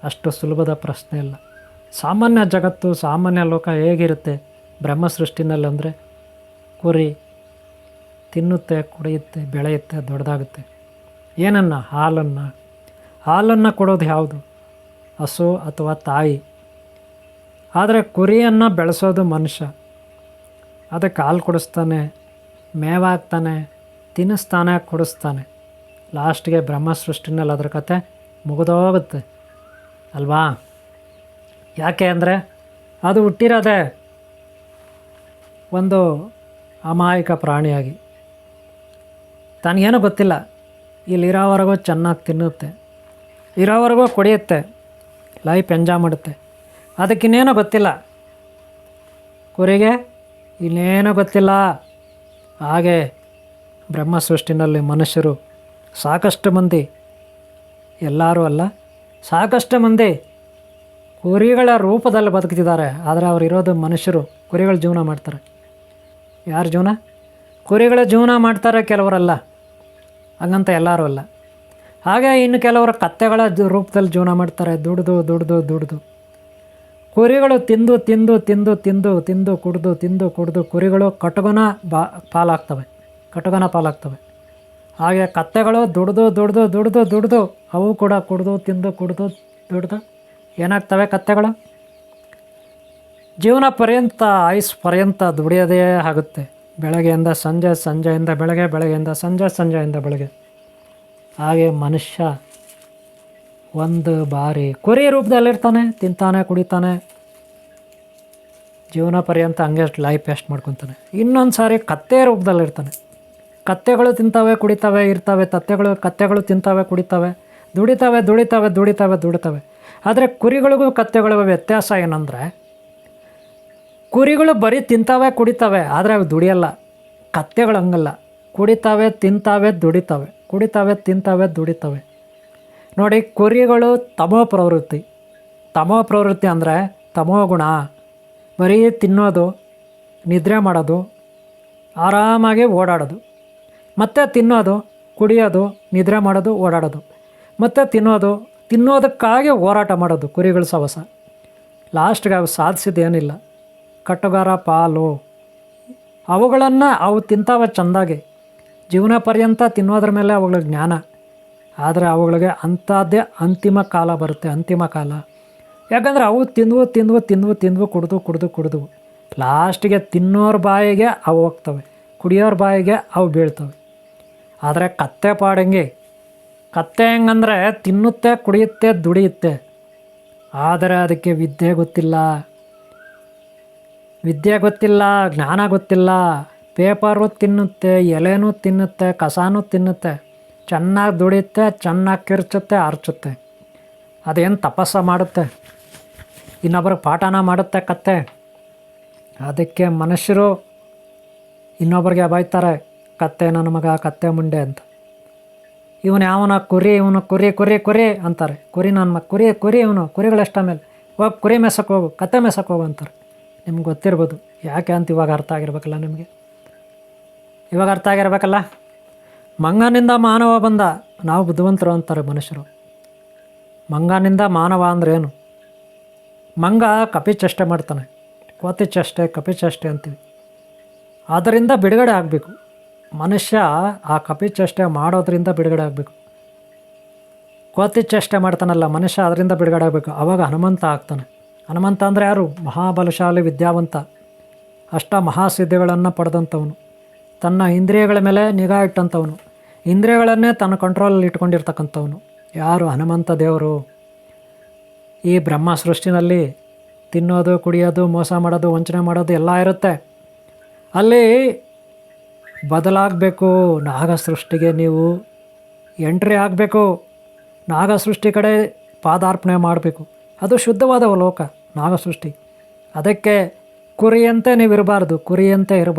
ಅಷ್ಟು ಸುಲಭದ ಪ್ರಶ್ನೆ ಇಲ್ಲ. ಸಾಮಾನ್ಯ ಜಗತ್ತು, ಸಾಮಾನ್ಯ ಲೋಕ ಹೇಗಿರುತ್ತೆ ಬ್ರಹ್ಮ ಸೃಷ್ಟಿನಲ್ಲಿ ಅಂದರೆ, ಕುರಿ ತಿನ್ನುತ್ತೆ, ಕುಡಿಯುತ್ತೆ, ಬೆಳೆಯುತ್ತೆ, ದೊಡ್ಡದಾಗುತ್ತೆ. ಏನನ್ನು? ಹಾಲನ್ನು ಕೊಡೋದು ಯಾವುದು? ಹಸು ಅಥವಾ ತಾಯಿ. ಆದರೆ ಕುರಿಯನ್ನು ಬೆಳೆಸೋದು ಮನುಷ್ಯ. ಅದಕ್ಕೆ ಹಾಲು ಕೊಡಿಸ್ತಾನೆ, ಮೇವಾಗ್ತಾನೆ, ತಿನ್ನಿಸ್ತಾನೆ, ಕೊಡಿಸ್ತಾನೆ. ಲಾಸ್ಟ್ಗೆ ಬ್ರಹ್ಮ ಸೃಷ್ಟಿನಲ್ಲಿ ಅದರ ಕತೆ ಮುಗಿದೋಗುತ್ತೆ ಅಲ್ವಾ? ಯಾಕೆ ಅಂದರೆ ಅದು ಹುಟ್ಟಿರೋದೇ ಒಂದು ಅಮಾಯಕ ಪ್ರಾಣಿಯಾಗಿ. ತನಗೇನೂ ಗೊತ್ತಿಲ್ಲ. ಇಲ್ಲಿರೋವರೆಗೂ ಚೆನ್ನಾಗಿ ತಿನ್ನುತ್ತೆ, ಇರೋವರೆಗೂ ಕುಡಿಯುತ್ತೆ, ಲೈಫ್ ಎಂಜಾಯ್ ಮಾಡುತ್ತೆ. ಅದಕ್ಕಿನ್ನೇನೂ ಗೊತ್ತಿಲ್ಲ. ಕುರಿಗೆ ಇನ್ನೇನೂ ಗೊತ್ತಿಲ್ಲ. ಹಾಗೆ ಬ್ರಹ್ಮ ಸೃಷ್ಟಿನಲ್ಲಿ ಮನುಷ್ಯರು ಸಾಕಷ್ಟು ಮಂದಿ, ಎಲ್ಲರೂ ಅಲ್ಲ, ಸಾಕಷ್ಟು ಮಂದಿ ಕುರಿಗಳ ರೂಪದಲ್ಲಿ ಬದುಕ್ತಿದ್ದಾರೆ. ಆದರೆ ಅವರು ಇರೋದು ಮನುಷ್ಯರು, ಕುರಿಗಳ ಜೀವನ ಮಾಡ್ತಾರೆ. ಯಾರ ಜೀವನ? ಕುರಿಗಳ ಜೀವನ ಮಾಡ್ತಾರೆ ಕೆಲವರೆಲ್ಲ, ಹಂಗಂತ ಎಲ್ಲರೂ ಅಲ್ಲ. ಹಾಗೆ ಇನ್ನು ಕೆಲವರು ಕತ್ತೆಗಳ ರೂಪದಲ್ಲಿ ಜೀವನ ಮಾಡ್ತಾರೆ, ದುಡ್ದು ದುಡ್ದು ದುಡ್ದು. ಕುರಿಗಳು ತಿಂದು ತಿಂದು ತಿಂದು ತಿಂದು ತಿಂದು ಕುಡಿದು ತಿಂದು ಕುಡಿದು ಕುರಿಗಳು ಕಟುಗನ ಪಾಲಾಗ್ತವೆ. ಹಾಗೆ ಕತ್ತೆಗಳು ದುಡ್ದು ದುಡ್ದು ದುಡ್ದು ದುಡ್ದು ಅವು ಕೂಡ ಕುಡಿದು ತಿಂದು ಕುಡಿದು ದುಡ್ದು ಏನಾಗ್ತವೆ ಕತ್ತೆಗಳು? ಜೀವನ ಪರ್ಯಂತ, ಆಯುಸ್ ಪರ್ಯಂತ ದುಡಿಯೋದೇ ಆಗುತ್ತೆ. ಬೆಳಗ್ಗೆಯಿಂದ ಸಂಜೆ, ಸಂಜೆಯಿಂದ ಬೆಳಗ್ಗೆ, ಬೆಳಗ್ಗೆಯಿಂದ ಸಂಜೆ, ಸಂಜೆಯಿಂದ ಬೆಳಗ್ಗೆ. ಹಾಗೆ ಮನುಷ್ಯ ಒಂದು ಬಾರಿ ಕುರಿ ರೂಪದಲ್ಲಿರ್ತಾನೆ, ತಿಂತಾನೆ ಕುಡಿತಾನೆ, ಜೀವನ ಪರ್ಯಂತ ಹಂಗೆ ಲೈಫ್ ವೇಸ್ಟ್ ಮಾಡ್ಕೊತಾನೆ. ಇನ್ನೊಂದು ಸಾರಿ ಕತ್ತೆ ರೂಪದಲ್ಲಿರ್ತಾನೆ. ಕತ್ತೆಗಳು ತಿಂತವೆ ಕುಡಿತವೆ ಇರ್ತವೆ, ಕತ್ತೆಗಳು ತಿಂತವೆ ಕುಡಿತವೆ, ದುಡಿತವೆ. ಆದರೆ ಕುರಿಗಳಿಗೂ ಕತ್ತೆಗಳಿಗೂ ವ್ಯತ್ಯಾಸ ಏನಂದರೆ, ಕುರಿಗಳು ಬರೀ ತಿಂತವೆ ಕುಡಿತವೆ, ಆದರೆ ಅವು ದುಡಿಯಲ್ಲ. ಕತ್ತೆಗಳು ಹಂಗಲ್ಲ, ಕುಡಿತವೆ ತಿಂತವೆ ದುಡಿತವೆ. ನೋಡಿ, ಕುರಿಗಳು ತಮೋ ಪ್ರವೃತ್ತಿ ಅಂದರೆ ತಮೋ ಗುಣ. ಬರೀ ತಿನ್ನೋದು, ನಿದ್ರೆ ಮಾಡೋದು, ಆರಾಮಾಗಿ ಓಡಾಡೋದು, ಮತ್ತು ತಿನ್ನೋದು, ಕುಡಿಯೋದು, ನಿದ್ರೆ ಮಾಡೋದು, ಓಡಾಡೋದು, ಮತ್ತು ತಿನ್ನೋದಕ್ಕಾಗಿ ಹೋರಾಟ ಮಾಡೋದು ಕುರಿಗಳ ಸವಸ. ಲಾಸ್ಟ್ಗೆ ಅವು ಸಾಧಿಸಿದ್ದೇನಿಲ್ಲ. ಕಟ್ಟುಗಾರ ಪಾಲು. ಅವು ತಿಂತಾವೆ ಚೆಂದಾಗಿ, ಜೀವನ ಪರ್ಯಂತ ತಿನ್ನೋದ್ರ ಮೇಲೆ ಅವುಗಳಿಗೆ ಜ್ಞಾನ. ಆದರೆ ಅವುಗಳಿಗೆ ಅಂಥದ್ದೇ ಅಂತಿಮ ಕಾಲ ಬರುತ್ತೆ, ಅಂತಿಮ ಕಾಲ. ಯಾಕಂದರೆ ಅವು ತಿಂದು ಕುಡಿದು ಲಾಸ್ಟಿಗೆ ತಿನ್ನೋರ ಬಾಯಿಗೆ ಅವು ಹೋಗ್ತವೆ, ಕುಡಿಯೋರ ಬಾಯಿಗೆ ಅವು ಬೀಳ್ತವೆ. ಆದರೆ ಕತ್ತೆ ಪಾಡಂಗೆ, ಕತ್ತೆ ಹೆಂಗಂದರೆ ತಿನ್ನುತ್ತೆ, ಕುಡಿಯುತ್ತೆ, ದುಡಿಯುತ್ತೆ. ಆದರೆ ಅದಕ್ಕೆ ವಿದ್ಯೆ ಗೊತ್ತಿಲ್ಲ, ಜ್ಞಾನ ಗೊತ್ತಿಲ್ಲ. ಪೇಪರು ತಿನ್ನುತ್ತೆ, ಎಲೆನೂ ತಿನ್ನುತ್ತೆ, ಕಸಾನೂ ತಿನ್ನುತ್ತೆ, ಚೆನ್ನಾಗಿ ದುಡಿಯುತ್ತೆ, ಚೆನ್ನಾಗಿ ಕಿರ್ಚುತ್ತೆ, ಅರ್ಚುತ್ತೆ. ಅದೇನು ತಪಸ್ಸ ಮಾಡುತ್ತೆ, ಇನ್ನೊಬ್ಬರಿಗೆ ಪಾಠನ ಮಾಡುತ್ತೆ ಕತ್ತೆ. ಅದಕ್ಕೆ ಮನುಷ್ಯರು ಇನ್ನೊಬ್ಬರಿಗೆ ಬೈತಾರೆ, ಕತ್ತೆ ನನ್ನ ಮಗ, ಕತ್ತೆ ಮುಂಡೆ ಅಂತ. ಇವನು ಯಾವನ ಕುರಿ ಅಂತಾರೆ. ಕುರಿ ನನ್ನ ಮಗ, ಕುರಿ ಇವನು, ಕುರಿಗಳಷ್ಟ ಮೇಲೆ ಹೋಗಿ ಕುರಿ ಮೆಸಕ್ಕೆ ಹೋಗು, ಕತ್ತೆ ಮೆಸಕ್ಕೆ ಹೋಗು ಅಂತಾರೆ. ನಿಮ್ಗೆ ಗೊತ್ತಿರ್ಬೋದು ಯಾಕೆ ಅಂತ. ಇವಾಗ ಅರ್ಥ ಆಗಿರ್ಬೇಕಲ್ಲ ನಿಮಗೆ, ಮಂಗನಿಂದ ಮಾನವ ಬಂದ, ನಾವು ಬುದ್ಧಿವಂತರು ಅಂತಾರೆ ಮನುಷ್ಯರು. ಮಂಗನಿಂದ ಮಾನವ ಅಂದ್ರೇನು? ಮಂಗ ಕಪಿಚೇಷ್ಟೆ ಮಾಡ್ತಾನೆ, ಕಪಿಚೇಷ್ಟೆ ಅಂತೀವಿ. ಅದರಿಂದ ಬಿಡುಗಡೆ ಆಗಬೇಕು ಮನುಷ್ಯ. ಆ ಕಪಿಚೇಷ್ಟೆ ಮಾಡೋದ್ರಿಂದ ಬಿಡುಗಡೆ ಆಗಬೇಕು. ಚೇಷ್ಟೆ ಮಾಡ್ತಾನಲ್ಲ ಮನುಷ್ಯ, ಅದರಿಂದ ಬಿಡುಗಡೆ ಆಗಬೇಕು. ಆವಾಗ ಹನುಮಂತ ಆಗ್ತಾನೆ. ಹನುಮಂತ ಅಂದರೆ ಯಾರು? ಮಹಾಬಲಶಾಲಿ, ವಿದ್ಯಾವಂತ, ಮಹಾಸಿದ್ಧಿಗಳನ್ನು ಪಡೆದಂಥವನು, ತನ್ನ ಇಂದ್ರಿಯಗಳ ಮೇಲೆ ನಿಗಾ ಇಟ್ಟಂಥವನು, ಇಂದ್ರಿಯಗಳನ್ನೇ ತನ್ನ ಕಂಟ್ರೋಲಲ್ಲಿ ಇಟ್ಕೊಂಡಿರ್ತಕ್ಕಂಥವನು. ಯಾರು? ಹನುಮಂತ ದೇವರು. ಈ ಬ್ರಹ್ಮ ಸೃಷ್ಟಿನಲ್ಲಿ ತಿನ್ನೋದು, ಕುಡಿಯೋದು, ಮೋಸ ಮಾಡೋದು, ವಂಚನೆ ಮಾಡೋದು ಎಲ್ಲ ಇರುತ್ತೆ. ಅಲ್ಲಿ ಬದಲಾಗಬೇಕು. ನಾಗ ಸೃಷ್ಟಿಗೆ ನೀವು ಎಂಟ್ರಿ ಆಗಬೇಕು. ನಾಗ ಸೃಷ್ಟಿ ಕಡೆ ಪಾದಾರ್ಪಣೆ ಮಾಡಬೇಕು. ಅದು ಶುದ್ಧವಾದ ಲೋಕ ನಾಗ ಸೃಷ್ಟಿ. ಅದಕ್ಕೆ ಕುರಿಯಂತೆ ನೀವು ಇರಬಾರ್ದು,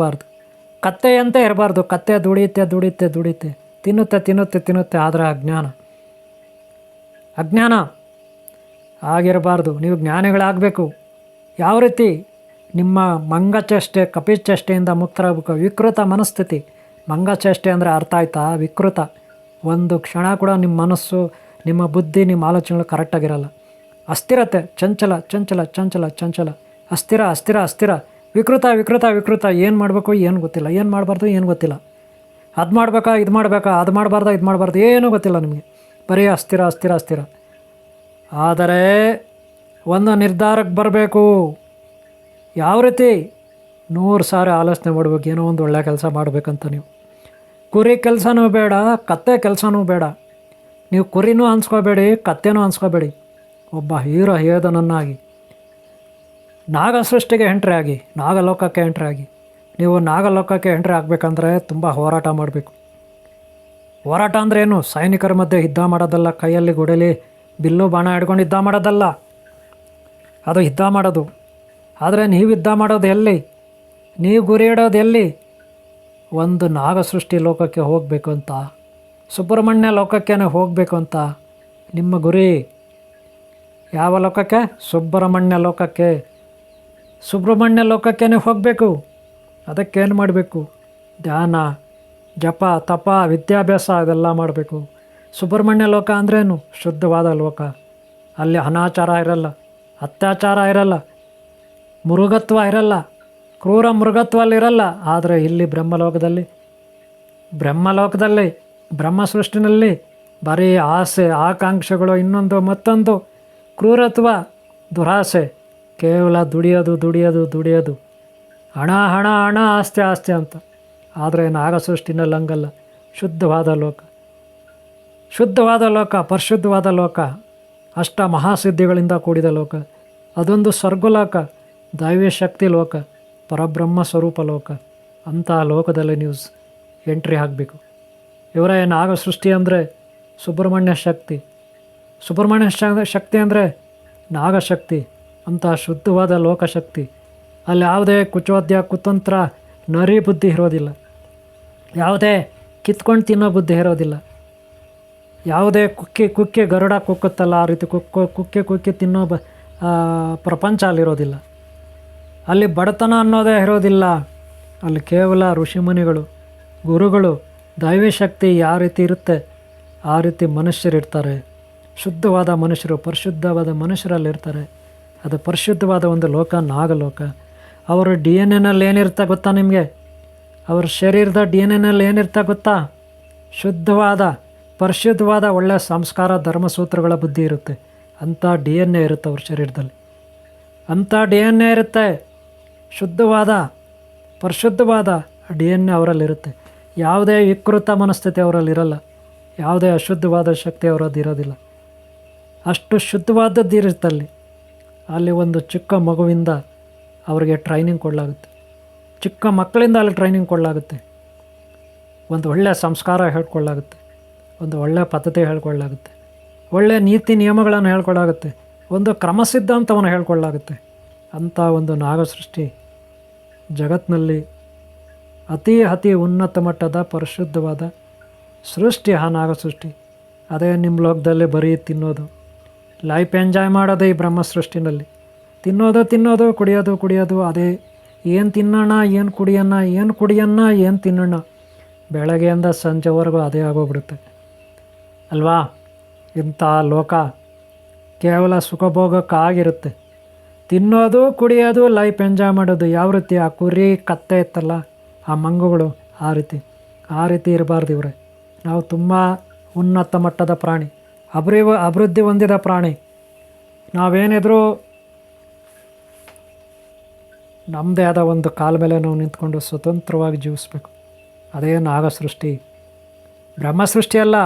ಕತ್ತೆಯಂತೆ ಇರಬಾರ್ದು. ಕತ್ತೆ ದುಡಿಯುತ್ತೆ, ತಿನ್ನುತ್ತೆ. ಆದರೆ ಅಜ್ಞಾನ ಆಗಿರಬಾರ್ದು. ನೀವು ಜ್ಞಾನಿಗಳಾಗಬೇಕು. ಯಾವ ರೀತಿ? ನಿಮ್ಮ ಮಂಗಚೇಷ್ಟೆ, ಕಪಿಚೇಷ್ಟೆಯಿಂದ ಮುಕ್ತರಾಗಬೇಕು. ವಿಕೃತ ಮನಸ್ಥಿತಿ. ಮಂಗಚೇಷ್ಟೆ ಅಂದರೆ ಅರ್ಥ ಆಯ್ತಾ? ವಿಕೃತ. ಒಂದು ಕ್ಷಣ ಕೂಡ ನಿಮ್ಮ ಮನಸ್ಸು, ನಿಮ್ಮ ಬುದ್ಧಿ, ನಿಮ್ಮ ಆಲೋಚನೆಗಳು ಕರೆಕ್ಟಾಗಿರಲ್ಲ. ಅಸ್ಥಿರತೆ, ಚಂಚಲ, ಅಸ್ಥಿರ, ವಿಕೃತ. ಏನು ಮಾಡಬೇಕು ಏನು ಗೊತ್ತಿಲ್ಲ, ಏನು ಮಾಡಬಾರ್ದು ಏನು ಗೊತ್ತಿಲ್ಲ. ಅದು ಮಾಡಬೇಕಾ ಇದು ಮಾಡಬಾರ್ದು ಏನೂ ಗೊತ್ತಿಲ್ಲ ನಿಮಗೆ. ಬರೀ ಅಸ್ಥಿರ. ಆದರೆ ಒಂದು ನಿರ್ಧಾರಕ್ಕೆ ಬರಬೇಕು. ಯಾವ ರೀತಿ? 100 ಸಾರಿ ಆಲೋಚನೆ ಮಾಡಬೇಕು, ಏನೋ ಒಂದು ಒಳ್ಳೆಯ ಕೆಲಸ ಮಾಡಬೇಕಂತ. ನೀವು ಕುರಿ ಕೆಲಸನೂ ಬೇಡ, ಕತ್ತೆ ಕೆಲಸನೂ ಬೇಡ. ನೀವು ಕುರಿನೂ ಅನ್ಸ್ಕೋಬೇಡಿ, ಕತ್ತೆನೂ ಅನ್ಸ್ಕೋಬೇಡಿ. ಒಬ್ಬ ಹೀರೋ ಹೇದನನ್ನಾಗಿ ನಾಗ ಸೃಷ್ಟಿಗೆ ಎಂಟ್ರಿ ಆಗಿ, ನಾಗಲೋಕಕ್ಕೆ ಎಂಟ್ರಿ ಆಗಿ. ನೀವು ನಾಗಲೋಕಕ್ಕೆ ಎಂಟ್ರಿ ಆಗಬೇಕಂದ್ರೆ ತುಂಬ ಹೋರಾಟ ಮಾಡಬೇಕು. ಹೋರಾಟ ಅಂದರೆ ಏನು? ಸೈನಿಕರ ಮಧ್ಯೆ ಯುದ್ಧ ಮಾಡೋದಲ್ಲ, ಕೈಯಲ್ಲಿ ಗುಡಲಿ ಬಿಲ್ಲು ಬಾಣ ಹಿಡ್ಕೊಂಡು ಯುದ್ಧ ಮಾಡೋದಲ್ಲ. ಅದು ಯುದ್ಧ ಮಾಡೋದು. ಆದರೆ ನೀವು ಯುದ್ಧ ಮಾಡೋದು ಎಲ್ಲಿ? ನೀವು ಗುರಿ ಇಡೋದು ಎಲ್ಲಿ? ಒಂದು ನಾಗ ಸೃಷ್ಟಿ ಲೋಕಕ್ಕೆ ಹೋಗಬೇಕು ಅಂತ, ಸುಬ್ರಹ್ಮಣ್ಯ ಲೋಕಕ್ಕೇ ಹೋಗಬೇಕು ಅಂತ ನಿಮ್ಮ ಗುರಿ. ಯಾವ ಲೋಕಕ್ಕೆ? ಸುಬ್ರಹ್ಮಣ್ಯ ಲೋಕಕ್ಕೆ ಹೋಗಬೇಕು. ಅದಕ್ಕೇನು ಮಾಡಬೇಕು? ಧ್ಯಾನ, ಜಪ, ತಪ, ವಿದ್ಯಾಭ್ಯಾಸ ಇದೆಲ್ಲ ಮಾಡಬೇಕು. ಸುಬ್ರಹ್ಮಣ್ಯ ಲೋಕ ಅಂದ್ರೇನು? ಶುದ್ಧವಾದ ಲೋಕ. ಅಲ್ಲಿ ಅನಾಚಾರ ಇರಲ್ಲ, ಅತ್ಯಾಚಾರ ಇರಲ್ಲ, ಮೃಗತ್ವ ಇರಲ್ಲ, ಕ್ರೂರ ಮೃಗತ್ವ ಅಲ್ಲಿರಲ್ಲ. ಆದರೆ ಇಲ್ಲಿ ಬ್ರಹ್ಮಲೋಕದಲ್ಲಿ ಬ್ರಹ್ಮ ಸೃಷ್ಟಿನಲ್ಲಿ ಬರೀ ಆಸೆ, ಆಕಾಂಕ್ಷೆಗಳು, ಇನ್ನೊಂದು ಮತ್ತೊಂದು, ಕ್ರೂರತ್ವ, ದುರಾಸೆ, ಕೇವಲ ದುಡಿಯೋದು, ಹಣ ಹಣ ಹಣ, ಆಸ್ತಿ ಆಸ್ತಿ ಅಂತ. ಆದರೆ ನಾಗ ಸೃಷ್ಟಿನಲ್ಲಿ ಹಂಗಲ್ಲ. ಶುದ್ಧವಾದ ಲೋಕ, ಪರಿಶುದ್ಧವಾದ ಲೋಕ, ಅಷ್ಟ ಮಹಾಸಿದ್ಧಿಗಳಿಂದ ಕೂಡಿದ ಲೋಕ. ಅದೊಂದು ಸ್ವರ್ಗಲೋಕ, ದೈವಿ ಶಕ್ತಿ ಲೋಕ, ಪರಬ್ರಹ್ಮ ಸ್ವರೂಪ ಲೋಕ. ಅಂತಹ ಲೋಕದಲ್ಲಿ ನೀವು ಎಂಟ್ರಿ ಆಗಬೇಕು. ಇವರೇ ನಾಗ ಸೃಷ್ಟಿ ಅಂದರೆ ಸುಬ್ರಹ್ಮಣ್ಯ ಶಕ್ತಿ ಅಂದರೆ ನಾಗಶಕ್ತಿ. ಅಂತಹ ಶುದ್ಧವಾದ ಲೋಕಶಕ್ತಿ. ಅಲ್ಲಿ ಯಾವುದೇ ಕುಚೋದ್ಯ, ಕುತಂತ್ರ, ನರಿ ಬುದ್ಧಿ ಇರೋದಿಲ್ಲ. ಯಾವುದೇ ಕಿತ್ಕೊಂಡು ತಿನ್ನೋ ಬುದ್ಧಿ ಇರೋದಿಲ್ಲ. ಯಾವುದೇ ಕುಕ್ಕಿ ಗರುಡ ಕುಕ್ಕುತ್ತಲ್ಲ ಆ ರೀತಿ ಕುಕ್ಕಿ ತಿನ್ನೋ ಪ್ರಪಂಚ ಅಲ್ಲಿರೋದಿಲ್ಲ. ಅಲ್ಲಿ ಬಡತನ ಅನ್ನೋದೇ ಇರೋದಿಲ್ಲ. ಅಲ್ಲಿ ಕೇವಲ ಋಷಿಮುನಿಗಳು, ಗುರುಗಳು, ದೈವಿ ಶಕ್ತಿ ಯಾವ ರೀತಿ ಇರುತ್ತೆ ಆ ರೀತಿ ಮನುಷ್ಯರಿರ್ತಾರೆ. ಶುದ್ಧವಾದ ಮನುಷ್ಯರು, ಪರಿಶುದ್ಧವಾದ ಮನುಷ್ಯರಲ್ಲಿರ್ತಾರೆ. ಅದು ಪರಿಶುದ್ಧವಾದ ಒಂದು ಲೋಕ, ನಾಗಲೋಕ. ಅವರ DNA ಏನಿರ್ತಾ ಗೊತ್ತಾ ನಿಮಗೆ? ಅವ್ರ ಶರೀರದ DNA ಏನಿರ್ತಾ ಗೊತ್ತಾ? ಶುದ್ಧವಾದ, ಪರಿಶುದ್ಧವಾದ ಒಳ್ಳೆಯ ಸಂಸ್ಕಾರ, ಧರ್ಮಸೂತ್ರಗಳ ಬುದ್ಧಿ ಇರುತ್ತೆ. ಅಂಥ DNA ಇರುತ್ತೆ ಅವ್ರ ಶರೀರದಲ್ಲಿ. ಅಂಥ DNA ಇರುತ್ತೆ. ಶುದ್ಧವಾದ, ಪರಿಶುದ್ಧವಾದ DNA ಅವರಲ್ಲಿರುತ್ತೆ. ಯಾವುದೇ ವಿಕೃತ ಮನಸ್ಥಿತಿ ಅವರಲ್ಲಿರಲ್ಲ. ಯಾವುದೇ ಅಶುದ್ಧವಾದ ಶಕ್ತಿ ಅವರದ್ದು ಇರೋದಿಲ್ಲ. ಅಷ್ಟು ಶುದ್ಧವಾದದ್ದು ಇರುತ್ತಲ್ಲಿ. ಅಲ್ಲಿ ಒಂದು ಚಿಕ್ಕ ಮಗುವಿಂದ ಅವರಿಗೆ ಟ್ರೈನಿಂಗ್ ಕೊಡಲಾಗುತ್ತೆ. ಚಿಕ್ಕ ಮಕ್ಕಳಿಂದ ಅಲ್ಲಿ ಟ್ರೈನಿಂಗ್ ಕೊಡಲಾಗುತ್ತೆ. ಒಂದು ಒಳ್ಳೆಯ ಸಂಸ್ಕಾರ ಹೇಳ್ಕೊಳ್ಳಾಗುತ್ತೆ. ಒಂದು ಒಳ್ಳೆಯ ಪದ್ಧತಿ ಹೇಳ್ಕೊಳ್ಳಾಗುತ್ತೆ. ಒಳ್ಳೆಯ ನೀತಿ ನಿಯಮಗಳನ್ನು ಹೇಳ್ಕೊಳ್ಳಾಗುತ್ತೆ. ಒಂದು ಕ್ರಮಸಿದ್ಧಾಂತವನ್ನು ಹೇಳ್ಕೊಳ್ಳಾಗುತ್ತೆ. ಅಂಥ ಒಂದು ನಾಗಸೃಷ್ಟಿ ಜಗತ್ತಿನಲ್ಲಿ ಅತಿ ಉನ್ನತ ಮಟ್ಟದ ಪರಿಶುದ್ಧವಾದ ಸೃಷ್ಟಿ ಆ ನಾಗಸೃಷ್ಟಿ. ಅದೇ ನಿಮ್ಮ ಲೋಕದಲ್ಲಿ ಬರೀ ತಿನ್ನೋದು, ಲೈಫ್ ಎಂಜಾಯ್ ಮಾಡೋದು. ಈ ಬ್ರಹ್ಮ ಸೃಷ್ಟಿನಲ್ಲಿ ತಿನ್ನೋದು, ಕುಡಿಯೋದು. ಅದೇ ಏನು ತಿನ್ನೋಣ, ಏನು ಕುಡಿಯೋಣ, ಏನು ತಿನ್ನೋಣ, ಬೆಳಗ್ಗೆಯಿಂದ ಸಂಜೆವರೆಗೂ ಅದೇ ಆಗೋಗ್ಬಿಡುತ್ತೆ ಅಲ್ವಾ? ಇಂಥ ಲೋಕ ಕೇವಲ ಸುಖಭೋಗಕ್ಕಾಗಿರುತ್ತೆ. ತಿನ್ನೋದು, ಕುಡಿಯೋದು, ಲೈಫ್ ಎಂಜಾಯ್ ಮಾಡೋದು. ಯಾವ ರೀತಿ ಆ ಕುರಿ, ಕತ್ತೆ ಇತ್ತಲ್ಲ, ಆ ಮಂಗುಗಳು, ಆ ರೀತಿ ಇರಬಾರ್ದು ಇವರೇ. ನಾವು ತುಂಬ ಉನ್ನತ ಮಟ್ಟದ ಪ್ರಾಣಿ, ಅಭಿವೃದ್ಧಿ ಹೊಂದಿದ ಪ್ರಾಣಿ. ನಾವೇನಿದ್ರೂ ನಮ್ಮದೇ ಆದ ಒಂದು ಕಾಲ ಮೇಲೆ ನಾವು ನಿಂತ್ಕೊಂಡು ಸ್ವತಂತ್ರವಾಗಿ ಜೀವಿಸ್ಬೇಕು. ಅದೇ ನಾಗ ಸೃಷ್ಟಿ. ಬ್ರಹ್ಮ ಸೃಷ್ಟಿ ಅಲ್ಲ.